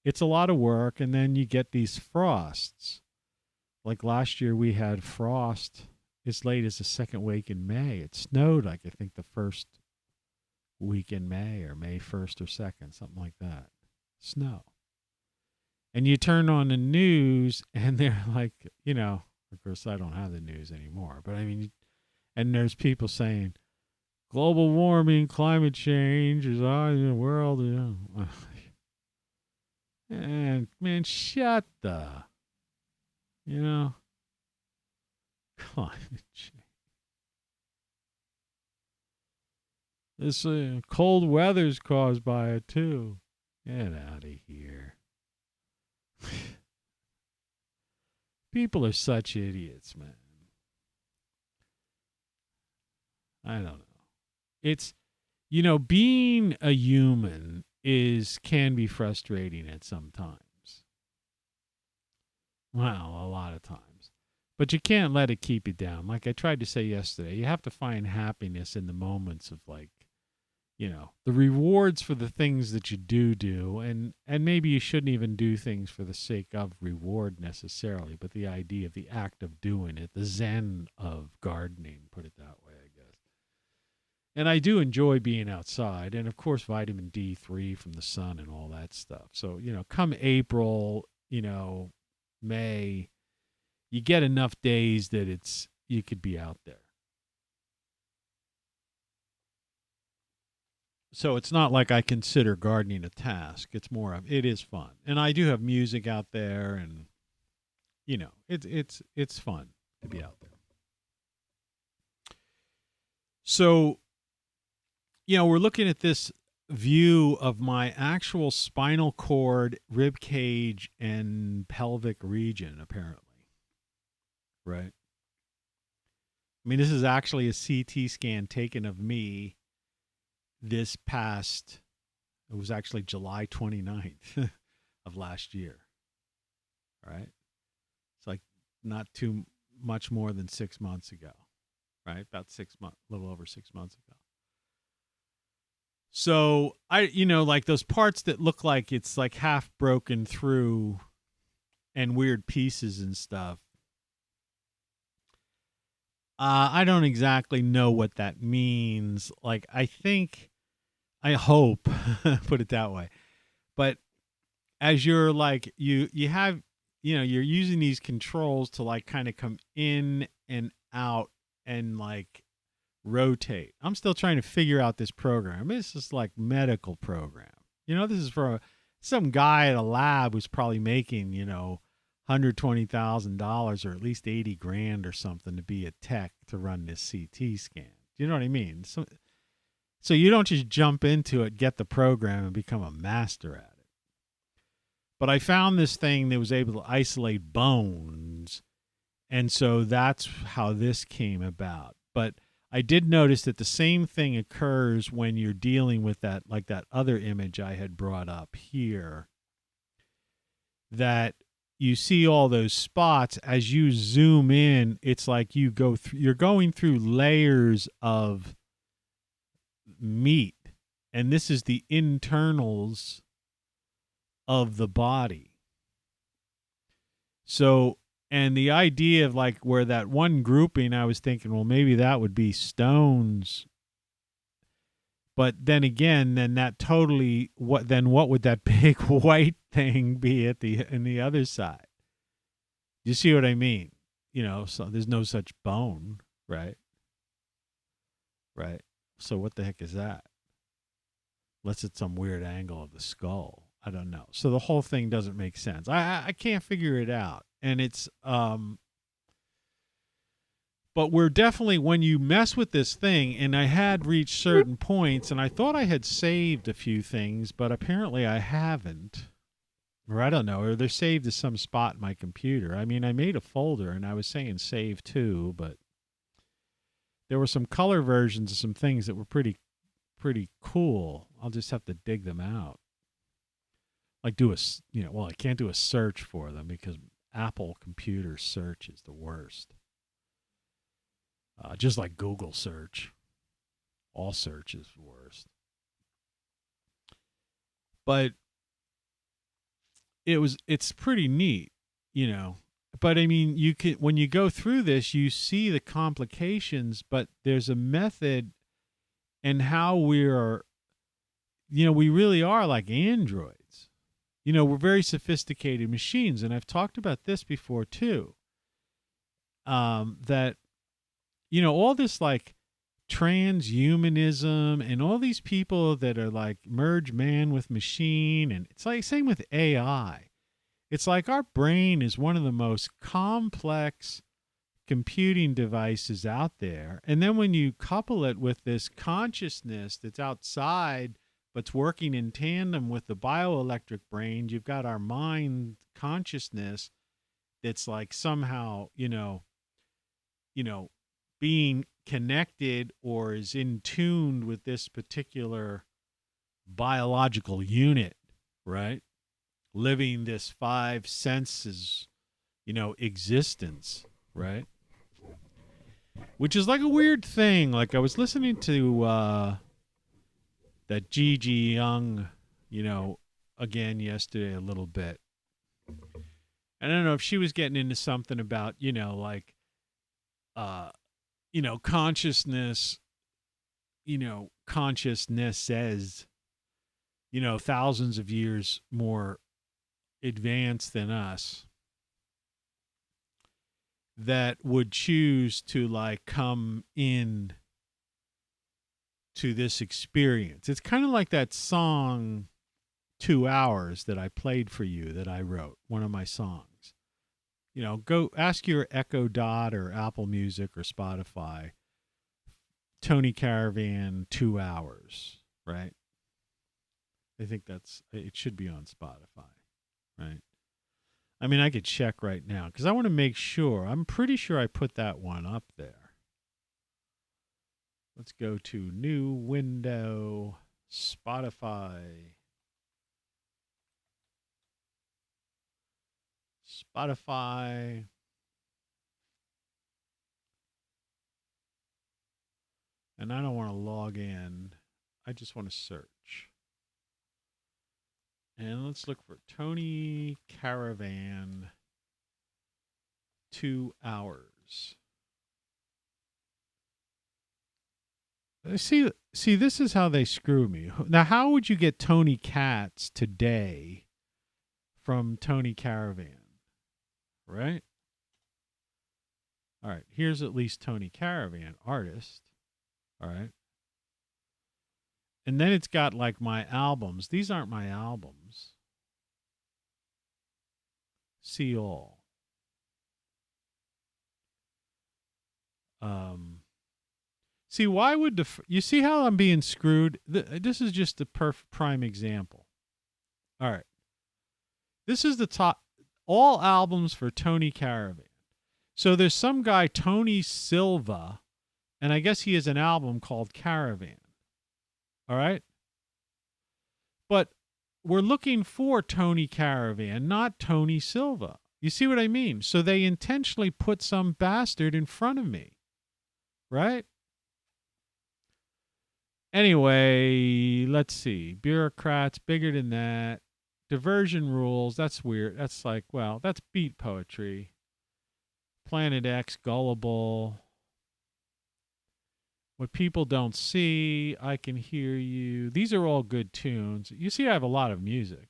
it's a lot of work. And then you get these frosts. Like last year, we had frost as late as the second week in May. It snowed, I think, the first week in May or May 1st or 2nd, something like that. Snow. And you turn on the news and they're like, of course I don't have the news anymore, but I mean, and there's people saying global warming, climate change is all in the world. And man, shut the, climate change. This cold weather's caused by it, too. Get out of here. People are such idiots, man. I don't know. It's, being a human can be frustrating at some times. Well, a lot of times. But you can't let it keep you down. Like I tried to say yesterday, you have to find happiness in the moments of the rewards for the things that you do, and maybe you shouldn't even do things for the sake of reward necessarily, but the idea of the act of doing it, the zen of gardening, put it that way, I guess. And I do enjoy being outside, and of course vitamin D3 from the sun and all that stuff. So, come April, May, you get enough days that you could be out there. So it's not like I consider gardening a task. It's more of, it is fun. And I do have music out there, and, it's fun to be out there. So, we're looking at this view of my actual spinal cord, rib cage, and pelvic region, apparently. Right? I mean, this is actually a CT scan taken of me this past, it was actually July 29th of last year. Right? It's like not too much more than 6 months ago. Right? About 6 months, a little over 6 months ago. So like those parts that look like it's like half broken through and weird pieces and stuff. I don't exactly know what that means. Like, I hope, put it that way. But as you're like, you have, you're using these controls to like kind of come in and out and like rotate. I'm still trying to figure out this program. This is like medical program. This is for some guy at a lab who's probably making, $120,000 or at least $80,000 or something to be a tech to run this CT scan. Do you know what I mean? So you don't just jump into it, get the program, and become a master at it. But I found this thing that was able to isolate bones, and so that's how this came about. But I did notice that the same thing occurs when you're dealing with that, like that other image I had brought up here, that you see all those spots. As you zoom in, it's like you're going through layers of meat, and this is the internals of the body. So, and the idea of like where that one grouping, I was thinking, well, maybe that would be stones. But then again, that totally, what would that big white thing be in the other side? You see what I mean? So there's no such bone, right? right? So what the heck is that? Unless it's some weird angle of the skull. I don't know. So the whole thing doesn't make sense. I can't figure it out. And it's but we're definitely, when you mess with this thing, and I had reached certain points, and I thought I had saved a few things, but apparently I haven't. Or I don't know, or they're saved to some spot in my computer. I mean, I made a folder, and I was saying save too, but there were some color versions of some things that were pretty cool. I'll just have to dig them out. Like I can't do a search for them because Apple computer search is the worst. Just like Google search. All search is the worst. But it's pretty neat, But I mean, when you go through this, you see the complications, but there's a method and how we really are like androids. We're very sophisticated machines, and I've talked about this before too. That all this like transhumanism and all these people that are like merge man with machine, and it's like same with AI. It's like our brain is one of the most complex computing devices out there. And then when you couple it with this consciousness that's outside, but's working in tandem with the bioelectric brain, you've got our mind consciousness that's like somehow, being connected or is in tune with this particular biological unit, right? Living this five senses, existence, right? Which is like a weird thing. Like I was listening to that Gigi Young, again yesterday a little bit. I don't know if she was getting into something about, consciousness, consciousness says, thousands of years more advanced than us, that would choose to like come in to this experience. It's kind of like that song 2 Hours that I played for you that I wrote, one of my songs. Go ask your Echo Dot or Apple Music or Spotify, Tony Caravan 2 Hours, right? I think it should be on Spotify, right? I mean, I could check right now because I want to make sure. I'm pretty sure I put that one up there. Let's go to New Window, Spotify. And I don't want to log in. I just want to search. And let's look for Tony Caravan 2 Hours. See, this is how they screw me. Now, how would you get Tony Katz today from Tony Caravan? Right? All right. Here's at least Tony Caravan, artist. All right. And then it's got like my albums. These aren't my albums. See all. See, why would you see how I'm being screwed? This is just a prime example. All right. This is the top, all albums for Tony Caravan. So there's some guy, Tony Silva, and I guess he has an album called Caravan. All right? But we're looking for Tony Caravan, not Tony Silva. You see what I mean? So they intentionally put some bastard in front of me. Right? Anyway, let's see. Bureaucrats, bigger than that. Diversion rules, that's weird. That's like, well, that's beat poetry. Planet X, gullible. What people don't see, I can hear you. These are all good tunes. You see, I have a lot of music.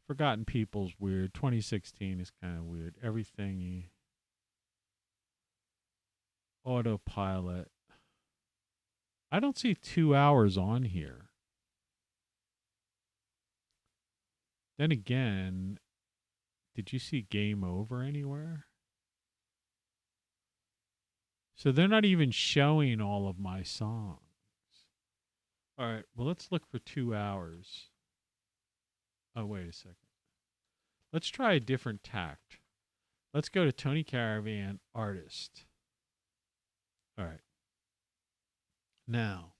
Forgotten People's weird. 2016 is kind of weird. Everything. Autopilot. I don't see 2 hours on here. Then again, did you see Game Over anywhere? So they're not even showing all of my songs. All right, well, let's look for 2 hours. Oh, wait a second. Let's try a different tact. Let's go to Tony Caravan, artist. All right. Now,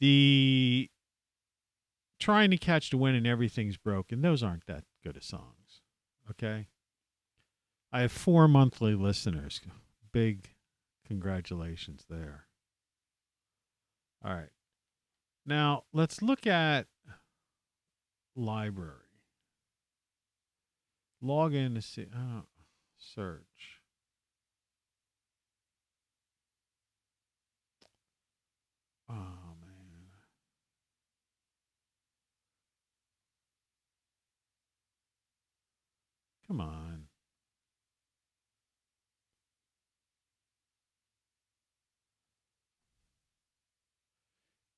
the Trying to Catch the Wind and Everything's Broken, those aren't that good of songs. Okay? I have 4 monthly listeners. Big congratulations there. All right. Now, let's look at library. Log in to see. Search. Oh, man. Come on.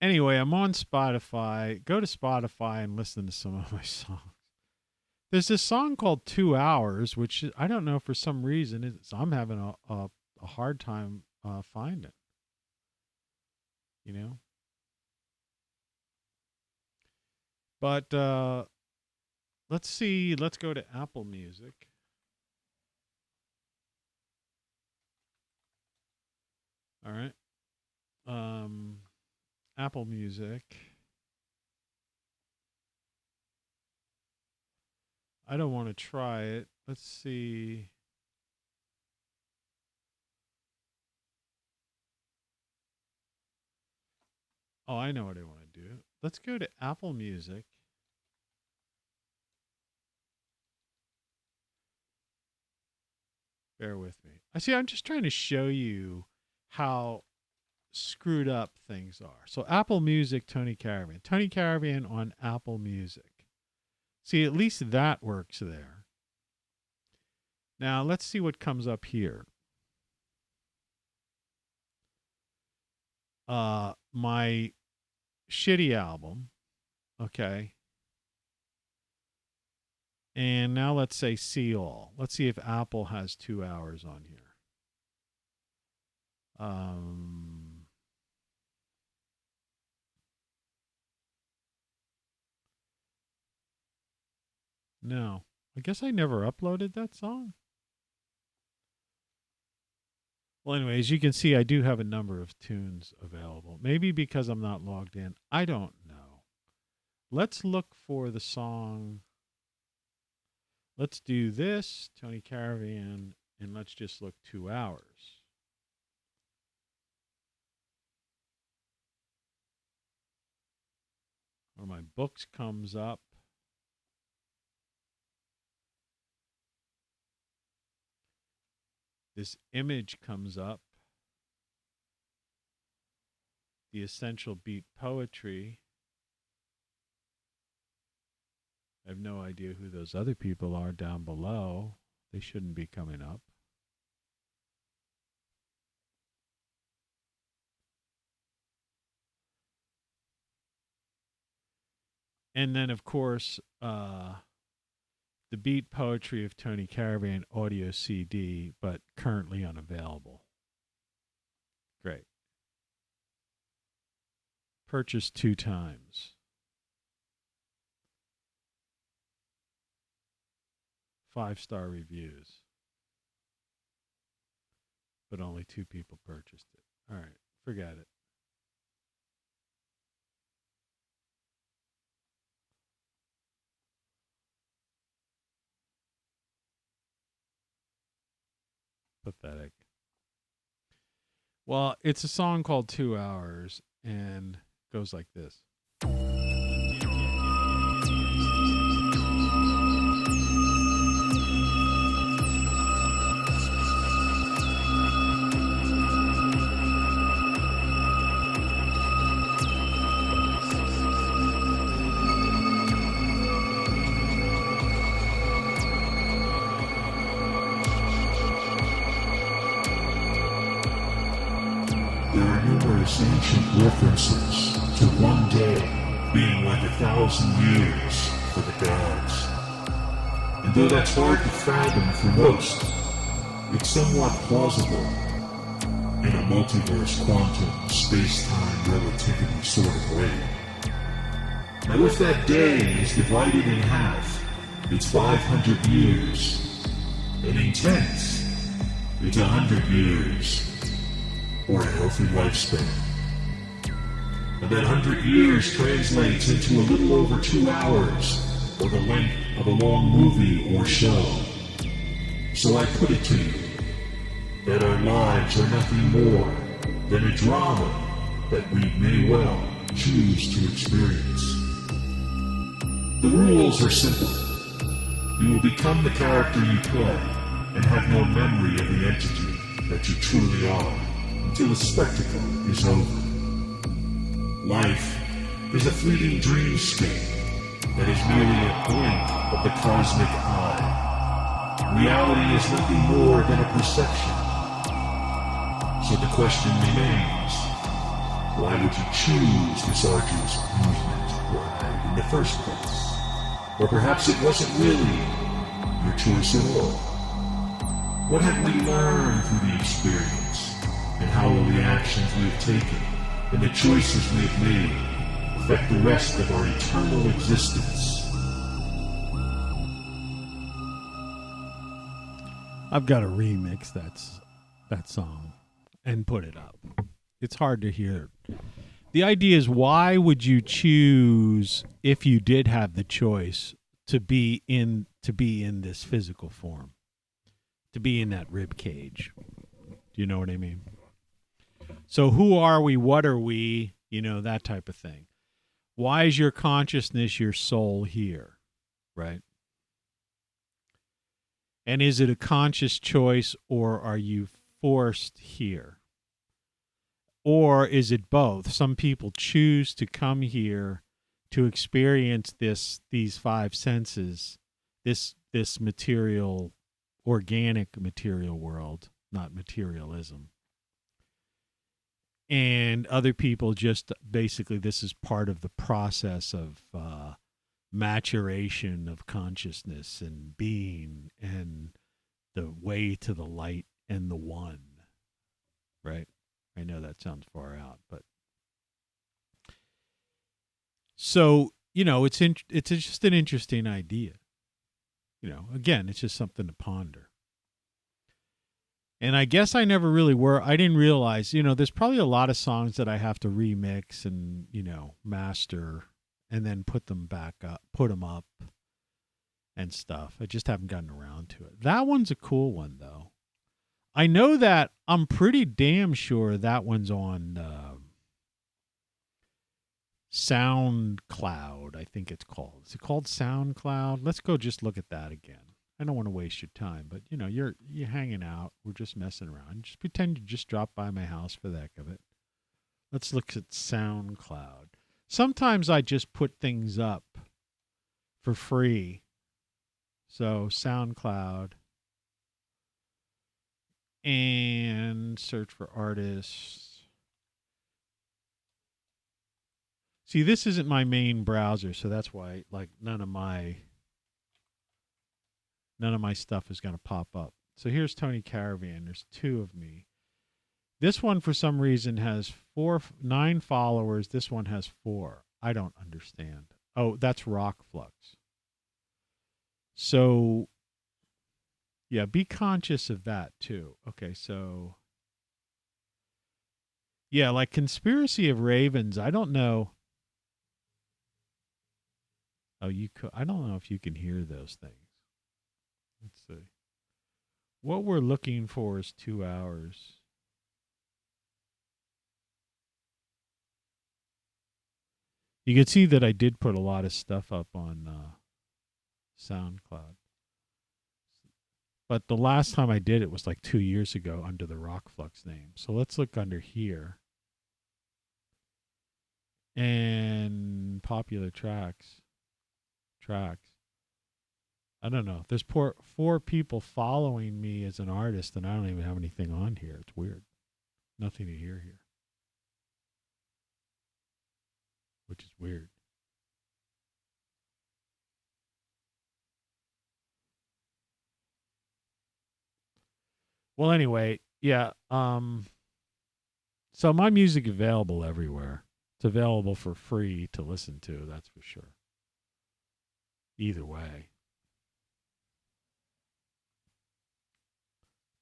Anyway, I'm on Spotify. Go to Spotify and listen to some of my songs. There's this song called 2 Hours, which I don't know, for some reason I'm having a hard time finding. You know? But let's see. Let's go to Apple Music. All right. Apple Music. I don't want to try it. Let's see. Oh, I know what I want to do. Let's go to Apple Music. Bear with me. I'm just trying to show you how screwed up things are. So Apple Music, Tony Caravan. Tony Caravan on Apple Music. See, at least that works there. Now, let's see what comes up here. My shitty album. Okay. And now let's say see all. Let's see if Apple has 2 hours on here. No. I guess I never uploaded that song. Well, anyway, as you can see, I do have a number of tunes available. Maybe because I'm not logged in. I don't know. Let's look for the song. Let's do this, Tony Caravan, and let's just look 2 hours. Or my books comes up. This image comes up. The Essential Beat Poetry. I have no idea who those other people are down below. They shouldn't be coming up. And then, of course, the Beat Poetry of Tony Caravan audio CD, but currently unavailable. Great. Purchased 2 times. 5-star reviews. But only 2 people purchased it. All right, forget it. Pathetic. Well, it's a song called 2 Hours and goes like this.
there are numerous ancient references to one day being like 1,000 years for the gods. And though that's hard to fathom for most, it's somewhat plausible in a multiverse quantum space-time relativity sort of way. Now if that day is divided in half, it's 500 years, and in tenths, it's 100 years, or a healthy lifespan. And that 100 years translates into a little over 2 hours, or the length of a long movie or show. So I put it to you, that our lives are nothing more than a drama that we may well choose to experience. The rules are simple. You will become the character you play, and have no memory of the entity that you truly are until the spectacle is over. Life is a fleeting dreamscape that is merely a blink of the cosmic eye. Reality is nothing more than a perception. So the question remains, why would you choose this arduous amusement ride in the first place? Or perhaps it wasn't really your choice at all. What have we learned through the experience? And how will the actions we have taken and the choices we have made affect the rest of our eternal existence?
I've got to remix that song and put it up. It's hard to hear. The idea is, why would you choose, if you did have the choice, to be in this physical form, to be in that rib cage? Do you know what I mean? So who are we? What are we? You know, that type of thing. Why is your consciousness, your soul here, right? And is it a conscious choice, or are you forced here? Or is it both? Some people choose to come here to experience these five senses, this material, organic material world, not materialism. And other people just basically, this is part of the process of maturation of consciousness and being, and the way to the light and the one, right? I know that sounds far out, but so, you know, it's just an interesting idea. You know, again, it's just something to ponder. And I guess I didn't realize, you know, there's probably a lot of songs that I have to remix and, you know, master and then put them up and stuff. I just haven't gotten around to it. That one's a cool one, though. I know that, I'm pretty damn sure that one's on Soundcloud, I think it's called. Is it called Soundcloud? Let's go just look at that again. I don't want to waste your time, but, you know, you're hanging out. We're just messing around. Just pretend you just dropped by my house for the heck of it. Let's look at SoundCloud. Sometimes I just put things up for free. So SoundCloud. And search for artists. See, this isn't my main browser, so that's why, like, none of my stuff is going to pop up. So here's Tony Caravan. There's two of me. This one, for some reason, has 9 followers. This one has 4. I don't understand. Oh, that's ROCKFLUX. So, yeah, be conscious of that, too. Okay, so, yeah, like Conspiracy of Ravens, I don't know. Oh, I don't know if you can hear those things. Let's see. What we're looking for is 2 hours. You can see that I did put a lot of stuff up on SoundCloud. But the last time I did it was like 2 years ago under the ROCKFLUX name. So let's look under here. And popular tracks. I don't know. There's 4 people following me as an artist, and I don't even have anything on here. It's weird. Nothing to hear here. which is weird. Well, anyway, yeah. So my music available everywhere. It's available for free to listen to, that's for sure. Either way.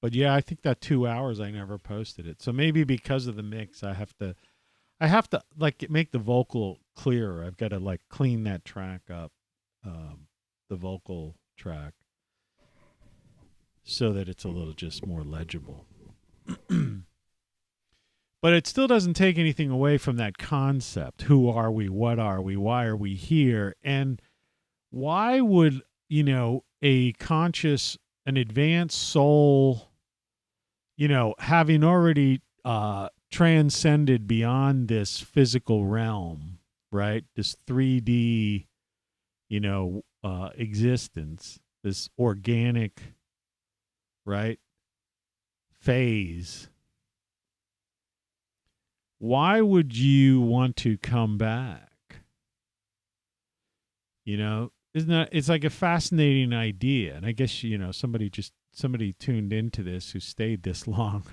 But yeah, I think that 2 hours I never posted it. So maybe because of the mix, I have to like make the vocal clearer. I've got to like clean that track up, the vocal track, so that it's a little just more legible. But it still doesn't take anything away from that concept. Who are we? What are we? Why are we here? And why would, a conscious, an advanced soul, having already transcended beyond this physical realm, right? This 3D, existence, this organic, right, phase. Why would you want to come back? Isn't that, it's like a fascinating idea. And I guess, somebody tuned into this who stayed this long.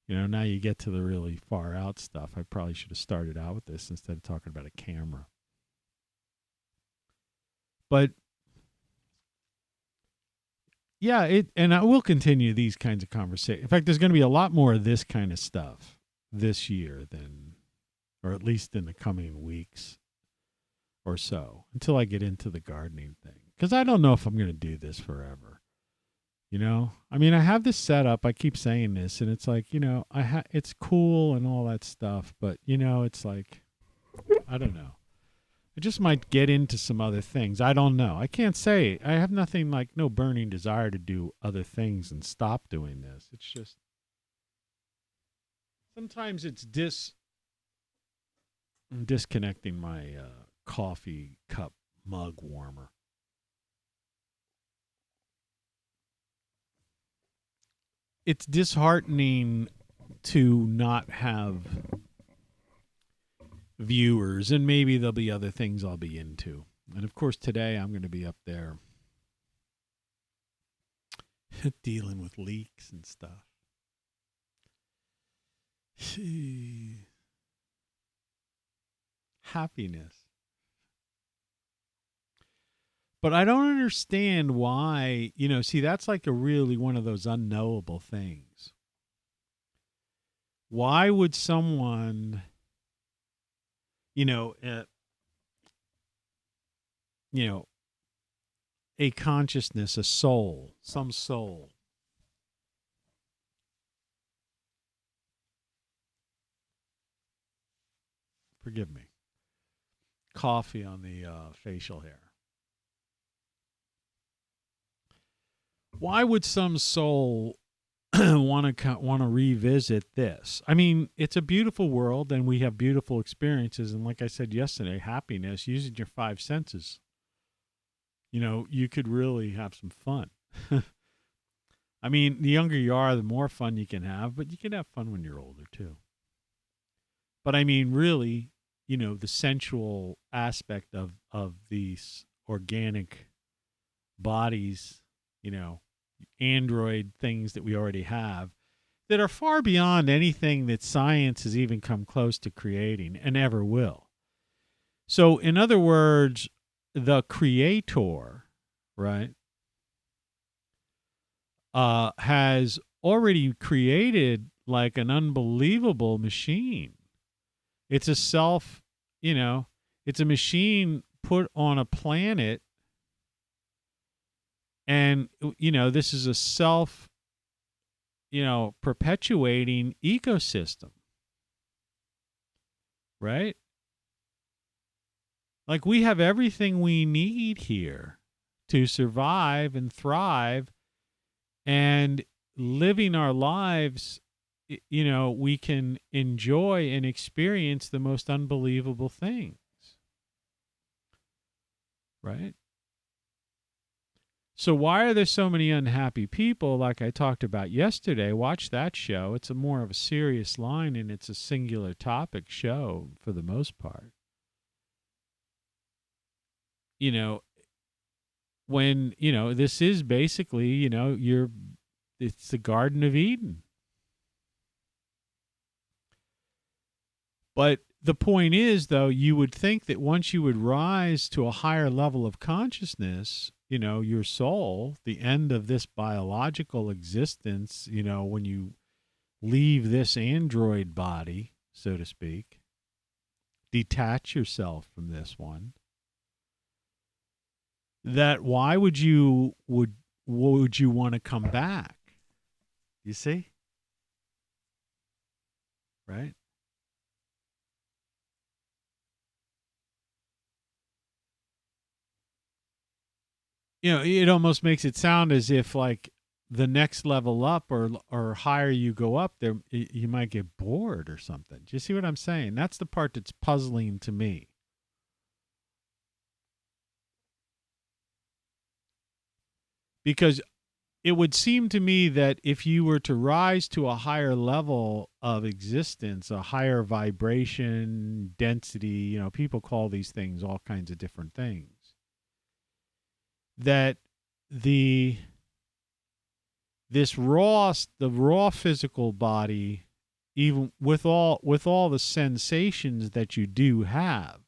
Now you get to the really far out stuff. I probably should have started out with this instead of talking about a camera. But yeah, and I will continue these kinds of conversations. In fact, there's going to be a lot more of this kind of stuff this year or at least in the coming weeks or so, until I get into the gardening thing. Because I don't know if I'm going to do this forever. I mean, I have this set up. I keep saying this, and it's like, it's cool and all that stuff, but it's like, I don't know. I just might get into some other things. I don't know. I can't say. I have nothing, like no burning desire to do other things and stop doing this. It's just, sometimes it's I'm disconnecting my coffee cup mug warmer. It's disheartening to not have viewers, and maybe there'll be other things I'll be into. And of course, today I'm going to be up there dealing with leaks and stuff. Happiness. But I don't understand why, see, that's like a really one of those unknowable things. Why would someone, a consciousness, a soul, some soul, forgive me, coffee on the facial hair. Why would some soul want to revisit this? I mean, it's a beautiful world, and we have beautiful experiences. And like I said yesterday, happiness, using your 5 senses, you could really have some fun. I mean, the younger you are, the more fun you can have, but you can have fun when you're older too. But I mean, really, the sensual aspect of these organic bodies, android things that we already have, that are far beyond anything that science has even come close to creating and ever will. So, in other words, the creator, right, has already created like an unbelievable machine. It's a it's a machine put on a planet. And, this is a perpetuating ecosystem. Right? Like, we have everything we need here to survive and thrive, and living our lives, we can enjoy and experience the most unbelievable things. Right? So why are there so many unhappy people, like I talked about yesterday? Watch that show. It's more of a serious line, and it's a singular topic show for the most part. you know, when, you know, this is basically, you know, it's the Garden of Eden. But the point is, though, you would think that once you would rise to a higher level of consciousness, you know, your soul, the end of this biological existence, you know, when you leave this android body, so to speak, detach yourself from this one, that why would you want to come back? You see? Right? You know, it almost makes it sound as if like the next level up or higher you go up there, you might get bored or something. Do you see what I'm saying? That's the part that's puzzling to me. Because it would seem to me that if you were to rise to a higher level of existence, a higher vibration, density, you know, people call these things all kinds of different things, that the raw physical body, even with all the sensations that you do have,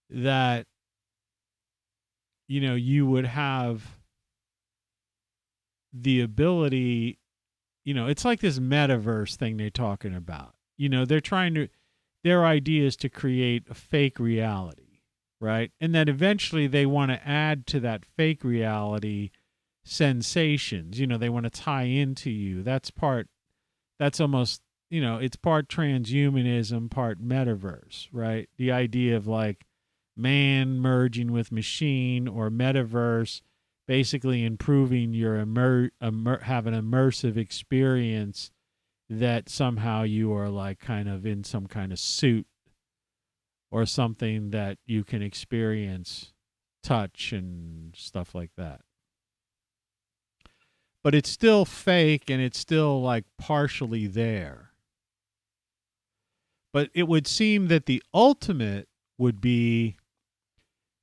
that, you know, you would have the ability, you know, it's like this metaverse thing they're talking about. You know, their idea is to create a fake reality, right? And that eventually they want to add to that fake reality sensations. You know, they want to tie into you. That's almost, you know, it's part transhumanism, part metaverse, right? The idea of like man merging with machine, or metaverse basically improving your have an immersive experience that somehow you are like kind of in some kind of suit or something that you can experience touch and stuff like that. But it's still fake and it's still like partially there. But it would seem that the ultimate would be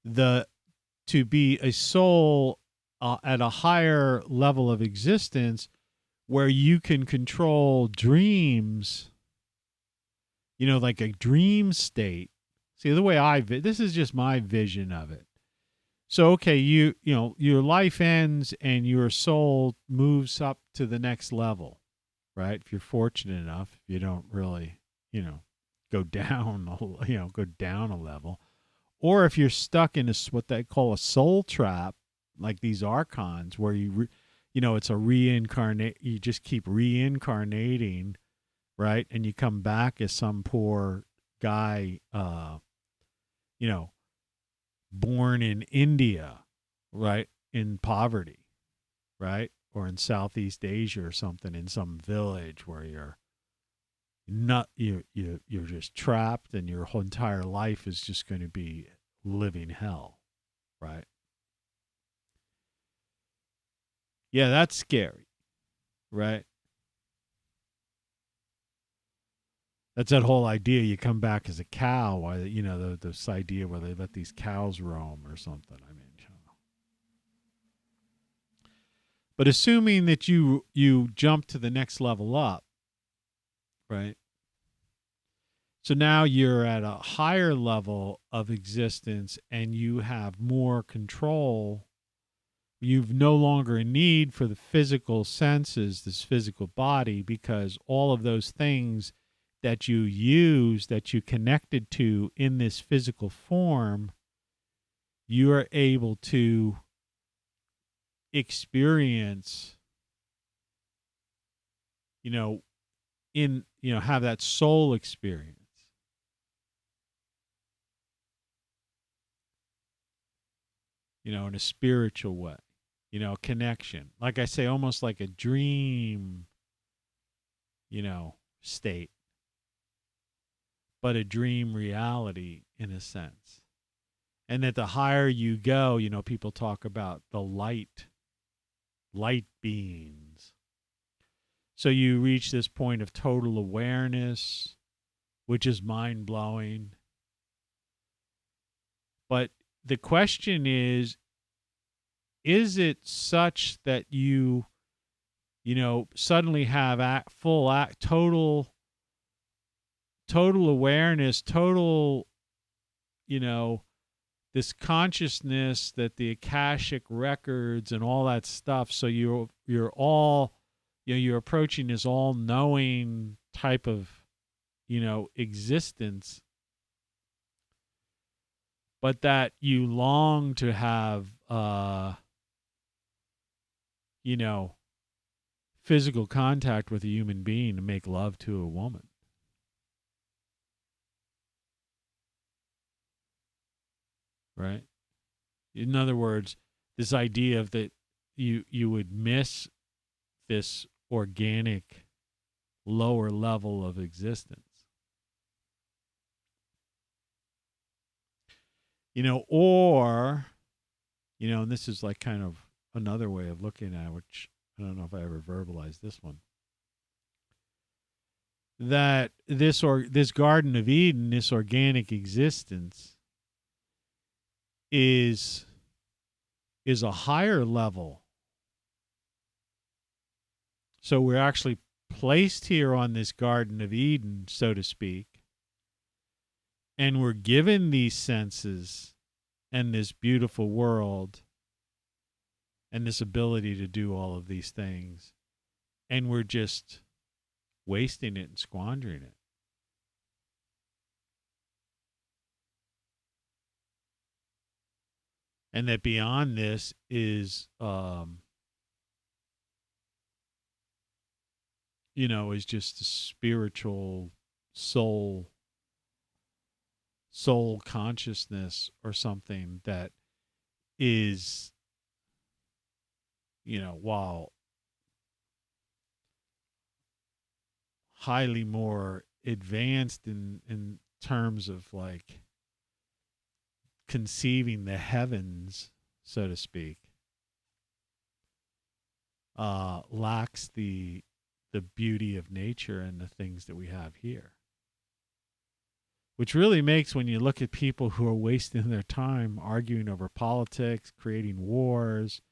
to be a soul at a higher level of existence where you can control dreams, you know, like a dream state. See, the way this is just my vision of it. So, okay, you know, your life ends and your soul moves up to the next level, right? If you're fortunate enough, if you don't really, you know, go down a level. Or if you're stuck in what they call a soul trap, like these archons, where you know, it's a reincarnate, you just keep reincarnating, right? And you come back as some poor guy, you know, born in India, right? In poverty, right? Or in Southeast Asia or something, in some village where you're just trapped and your whole entire life is just going to be living hell, right? Yeah, that's scary, right? That's that whole idea you come back as a cow, you know, this idea where they let these cows roam or something. I mean, you know. But assuming that you jump to the next level up, right? So now you're at a higher level of existence and you have more control. You've no longer a need for the physical senses, this physical body, because all of those things that you use, that you connected to in this physical form, you are able to experience, you know, have that soul experience. You know, in a spiritual way, you know, connection. Like I say, almost like a dream, you know, state, but a dream reality in a sense. And that the higher you go, you know, people talk about the light beings. So you reach this point of total awareness, which is mind-blowing. But the question is it such that you suddenly have total awareness, total, this consciousness that the Akashic records and all that stuff. So you're all, you're approaching this all-knowing type of, existence, but that you long to have, physical contact with a human being to make love to a woman. Right? In other words, this idea of that you would miss this organic lower level of existence. Or, and this is like kind of another way of looking at it, which I don't know if I ever verbalized this one, that this Garden of Eden, this organic existence, is a higher level. So we're actually placed here on this Garden of Eden, so to speak, and we're given these senses and this beautiful world and this ability to do all of these things, and we're just wasting it and squandering it. And that beyond this is, is just a spiritual soul consciousness or something that is, while highly more advanced in terms of like conceiving the heavens, so to speak, lacks the beauty of nature and the things that we have here. Which really makes, when you look at people who are wasting their time arguing over politics, creating wars,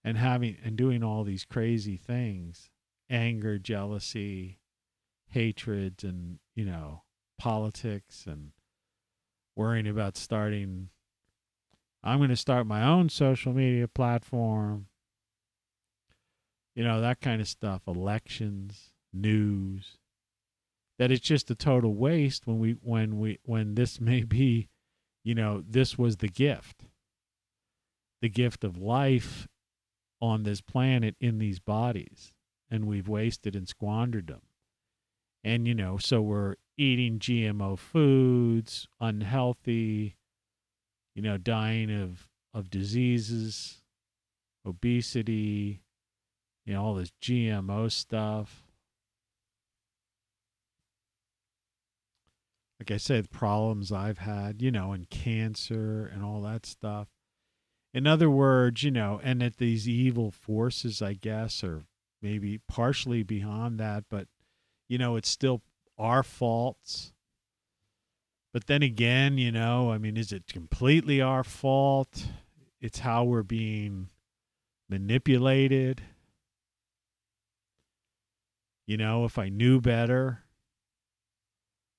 and doing all these crazy things, anger, jealousy, hatred, and, politics, and worrying about I'm going to start my own social media platform, that kind of stuff, elections, news, that it's just a total waste when this may be, this was the gift of life on this planet in these bodies, and we've wasted and squandered them. And, so we're eating GMO foods, unhealthy, dying of diseases, obesity, all this GMO stuff. Like I said, problems I've had, and cancer and all that stuff. In other words, and that these evil forces, I guess, are maybe partially beyond that, but, it's still our faults. But then again, is it completely our fault? It's how we're being manipulated. If I knew better,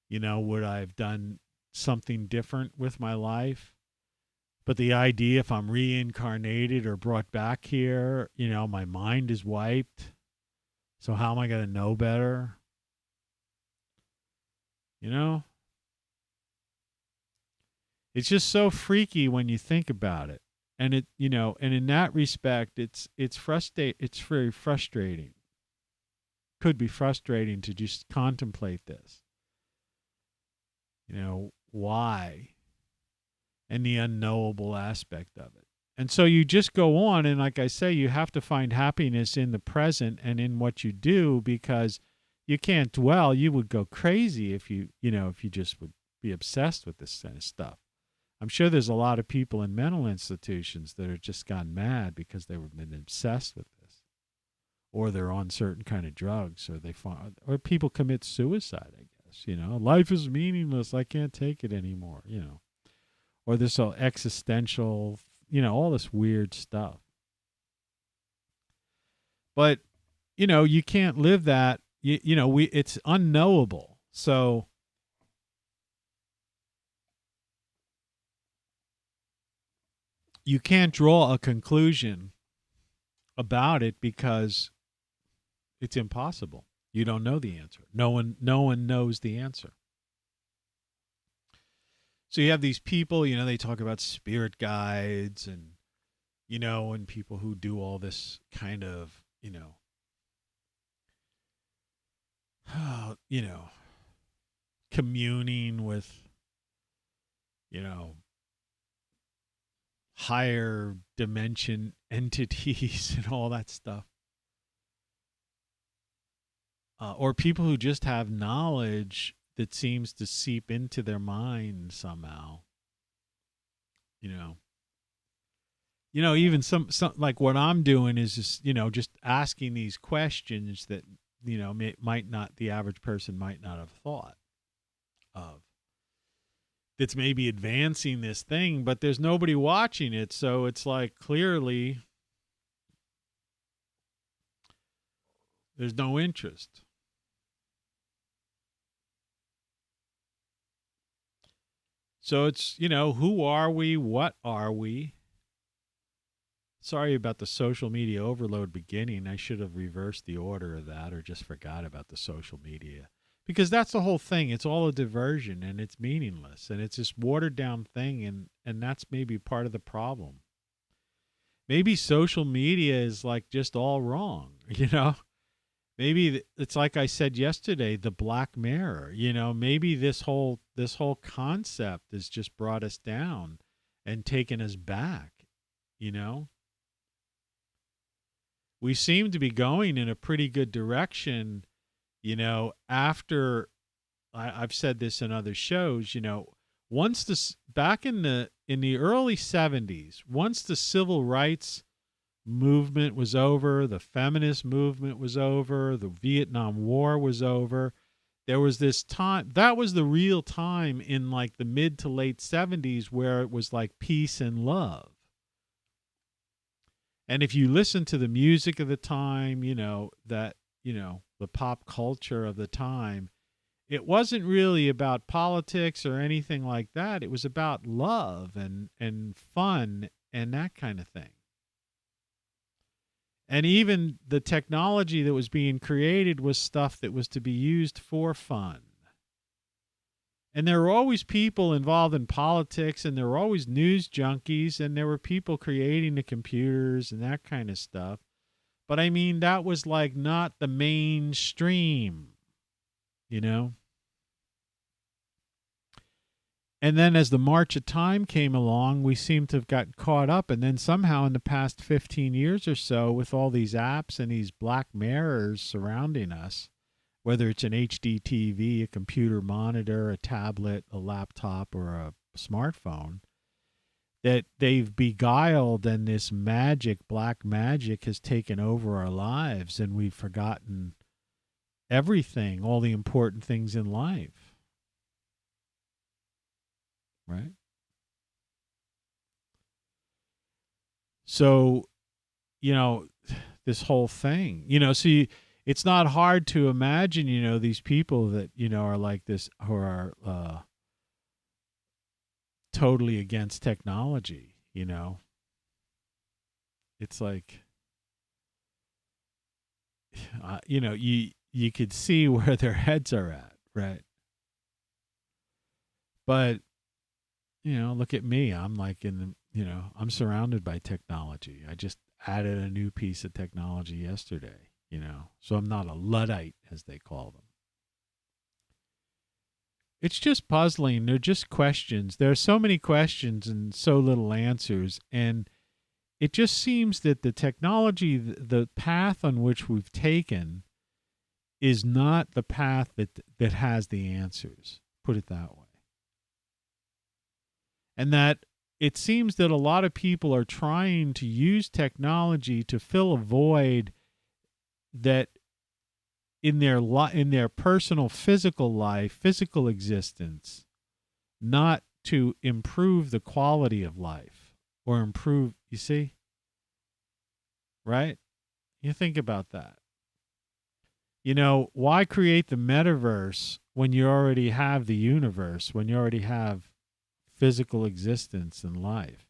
would I have done something different with my life? But the idea, if I'm reincarnated or brought back here, my mind is wiped. So how am I going to know better? It's just so freaky when you think about it. And it, and in that respect, it's very frustrating. Could be frustrating to just contemplate this. Why? And the unknowable aspect of it. And so you just go on, and like I say, you have to find happiness in the present and in what you do, because you can't dwell. You would go crazy if you just would be obsessed with this kind of stuff. I'm sure there's a lot of people in mental institutions that are just gone mad because they've been obsessed with this, or they're on certain kind of drugs, or people commit suicide, I guess. Life is meaningless. I can't take it anymore, or this whole existential, all this weird stuff. But, you can't live that, it's unknowable. So you can't draw a conclusion about it because it's impossible. You don't know the answer. No one knows the answer. So you have these people, they talk about spirit guides and, and people who do all this kind of, communing with, higher dimension entities and all that stuff. Or people who just have knowledge that seems to seep into their mind somehow. Even some like what I'm doing is just, just asking these questions that, the average person might not have thought of. That's maybe advancing this thing, but there's nobody watching it. So it's like clearly there's no interest. So it's, who are we? What are we? Sorry about the social media overload beginning. I should have reversed the order of that or just forgot about the social media. Because that's the whole thing. It's all a diversion and it's meaningless. And it's this watered down thing. And that's maybe part of the problem. Maybe social media is like just all wrong, Maybe it's like I said yesterday, the Black Mirror. Maybe this whole concept has just brought us down and taken us back. We seem to be going in a pretty good direction. After I've said this in other shows. Once back in the early 70s, once the civil rights movement was over, the feminist movement was over, the Vietnam War was over, there was this time, that was the real time in like the mid to late 70s where it was like peace and love. And if you listen to the music of the time, the pop culture of the time, it wasn't really about politics or anything like that. It was about love and fun and that kind of thing. And even the technology that was being created was stuff that was to be used for fun. And there were always people involved in politics, and there were always news junkies, and there were people creating the computers and that kind of stuff. But I mean, that was like not the mainstream, And then as the march of time came along, we seem to have gotten caught up. And then somehow in the past 15 years or so, with all these apps and these black mirrors surrounding us, whether it's an HD TV, a computer monitor, a tablet, a laptop, or a smartphone, that they've beguiled and this magic, black magic, has taken over our lives and we've forgotten everything, all the important things in life. Right? So, this whole thing, so it's not hard to imagine, these people that, are like this, who are totally against technology, It's like, you could see where their heads are at, right? But, look at me. I'm like I'm surrounded by technology. I just added a new piece of technology yesterday, so I'm not a Luddite, as they call them. It's just puzzling. They're just questions. There are so many questions and so little answers. And it just seems that the technology, the path on which we've taken, is not the path that has the answers. Put it that way. And that it seems that a lot of people are trying to use technology to fill a void that in their personal physical life, physical existence, not to improve the quality of life or improve, you see? Right? You think about that. You know, why create the metaverse when you already have the universe, when you already have physical existence and life,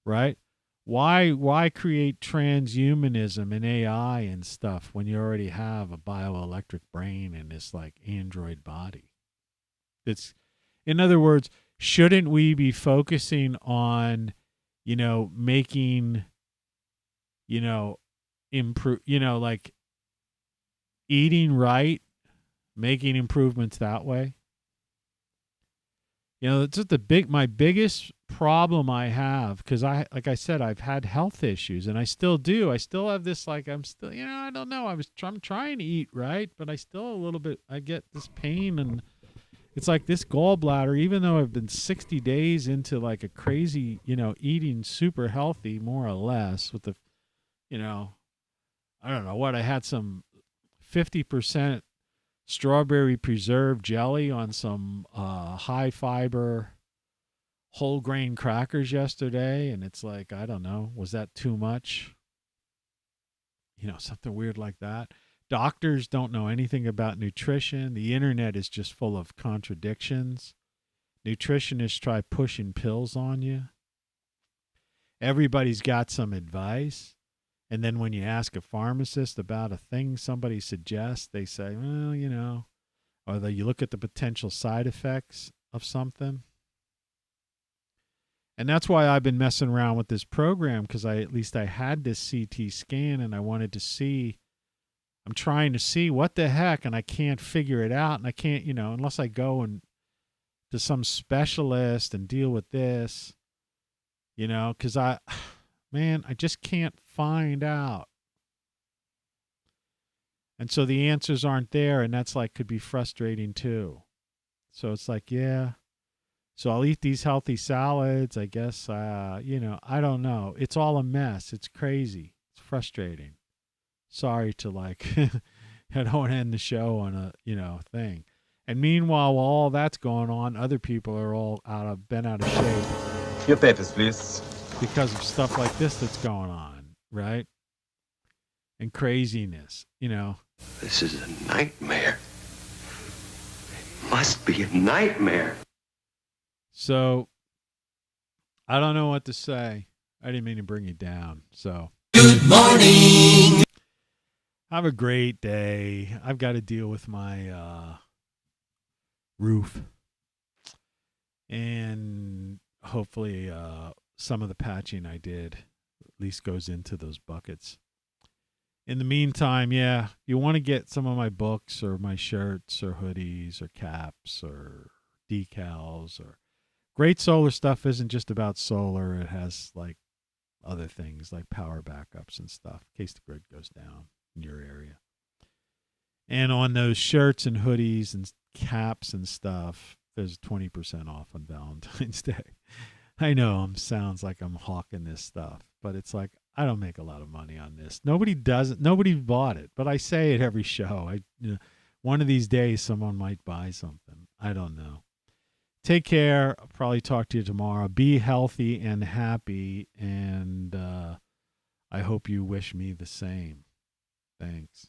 right? Why create transhumanism and AI and stuff when you already have a bioelectric brain and this like android body? It's, in other words, shouldn't we be focusing on, you know, making, you know, improve, you know, like eating right, making improvements that way? You know, it's just my biggest problem I have, because like I said, I've had health issues and I still do. I still have this, like, I'm still, you know, I don't know. I'm trying to eat right, but I still I get this pain, and it's like this gallbladder, even though I've been 60 days into like a crazy, you know, eating super healthy, more or less, with the, you know, I don't know what, I had some 50% strawberry preserved jelly on some high fiber whole grain crackers yesterday, and it's like, I don't know, was that too much? You know, something weird like that. Doctors don't know anything about nutrition. The internet is just full of contradictions. Nutritionists try pushing pills on you. Everybody's got some advice. And then when you ask a pharmacist about a thing somebody suggests, they say, well, you know, or you look at the potential side effects of something. And that's why I've been messing around with this program, because I had this CT scan and I wanted to see, I'm trying to see what the heck, and I can't figure it out. And I can't, you know, unless I go and to some specialist and deal with this, you know, because I just can't find out. And so the answers aren't there, and that's like, could be frustrating too. So it's like, yeah, so I'll eat these healthy salads, I guess, you know, I don't know. It's all a mess. It's crazy. It's frustrating. Sorry to like, I don't want to end the show on a, you know, thing. And meanwhile, while all that's going on, other people are all been out of shape.
Your papers, please.
Because of stuff like this that's going on, right? And craziness, you know.
This is a nightmare. It must be a nightmare.
So, I don't know what to say. I didn't mean to bring you down. So,
Good morning.
Have a great day. I've got to deal with my roof. And hopefully some of the patching I did at least goes into those buckets. In the meantime, yeah, if you want to get some of my books or my shirts or hoodies or caps or decals or Great Solar stuff isn't just about solar. It has like other things like power backups and stuff in case the grid goes down in your area. And on those shirts and hoodies and caps and stuff, there's 20% off on Valentine's Day. I know sounds like I'm hawking this stuff, but it's like, I don't make a lot of money on this. Nobody does it. Nobody bought it, but I say it every show. One of these days, someone might buy something. I don't know. Take care. I'll probably talk to you tomorrow. Be healthy and happy, and I hope you wish me the same. Thanks.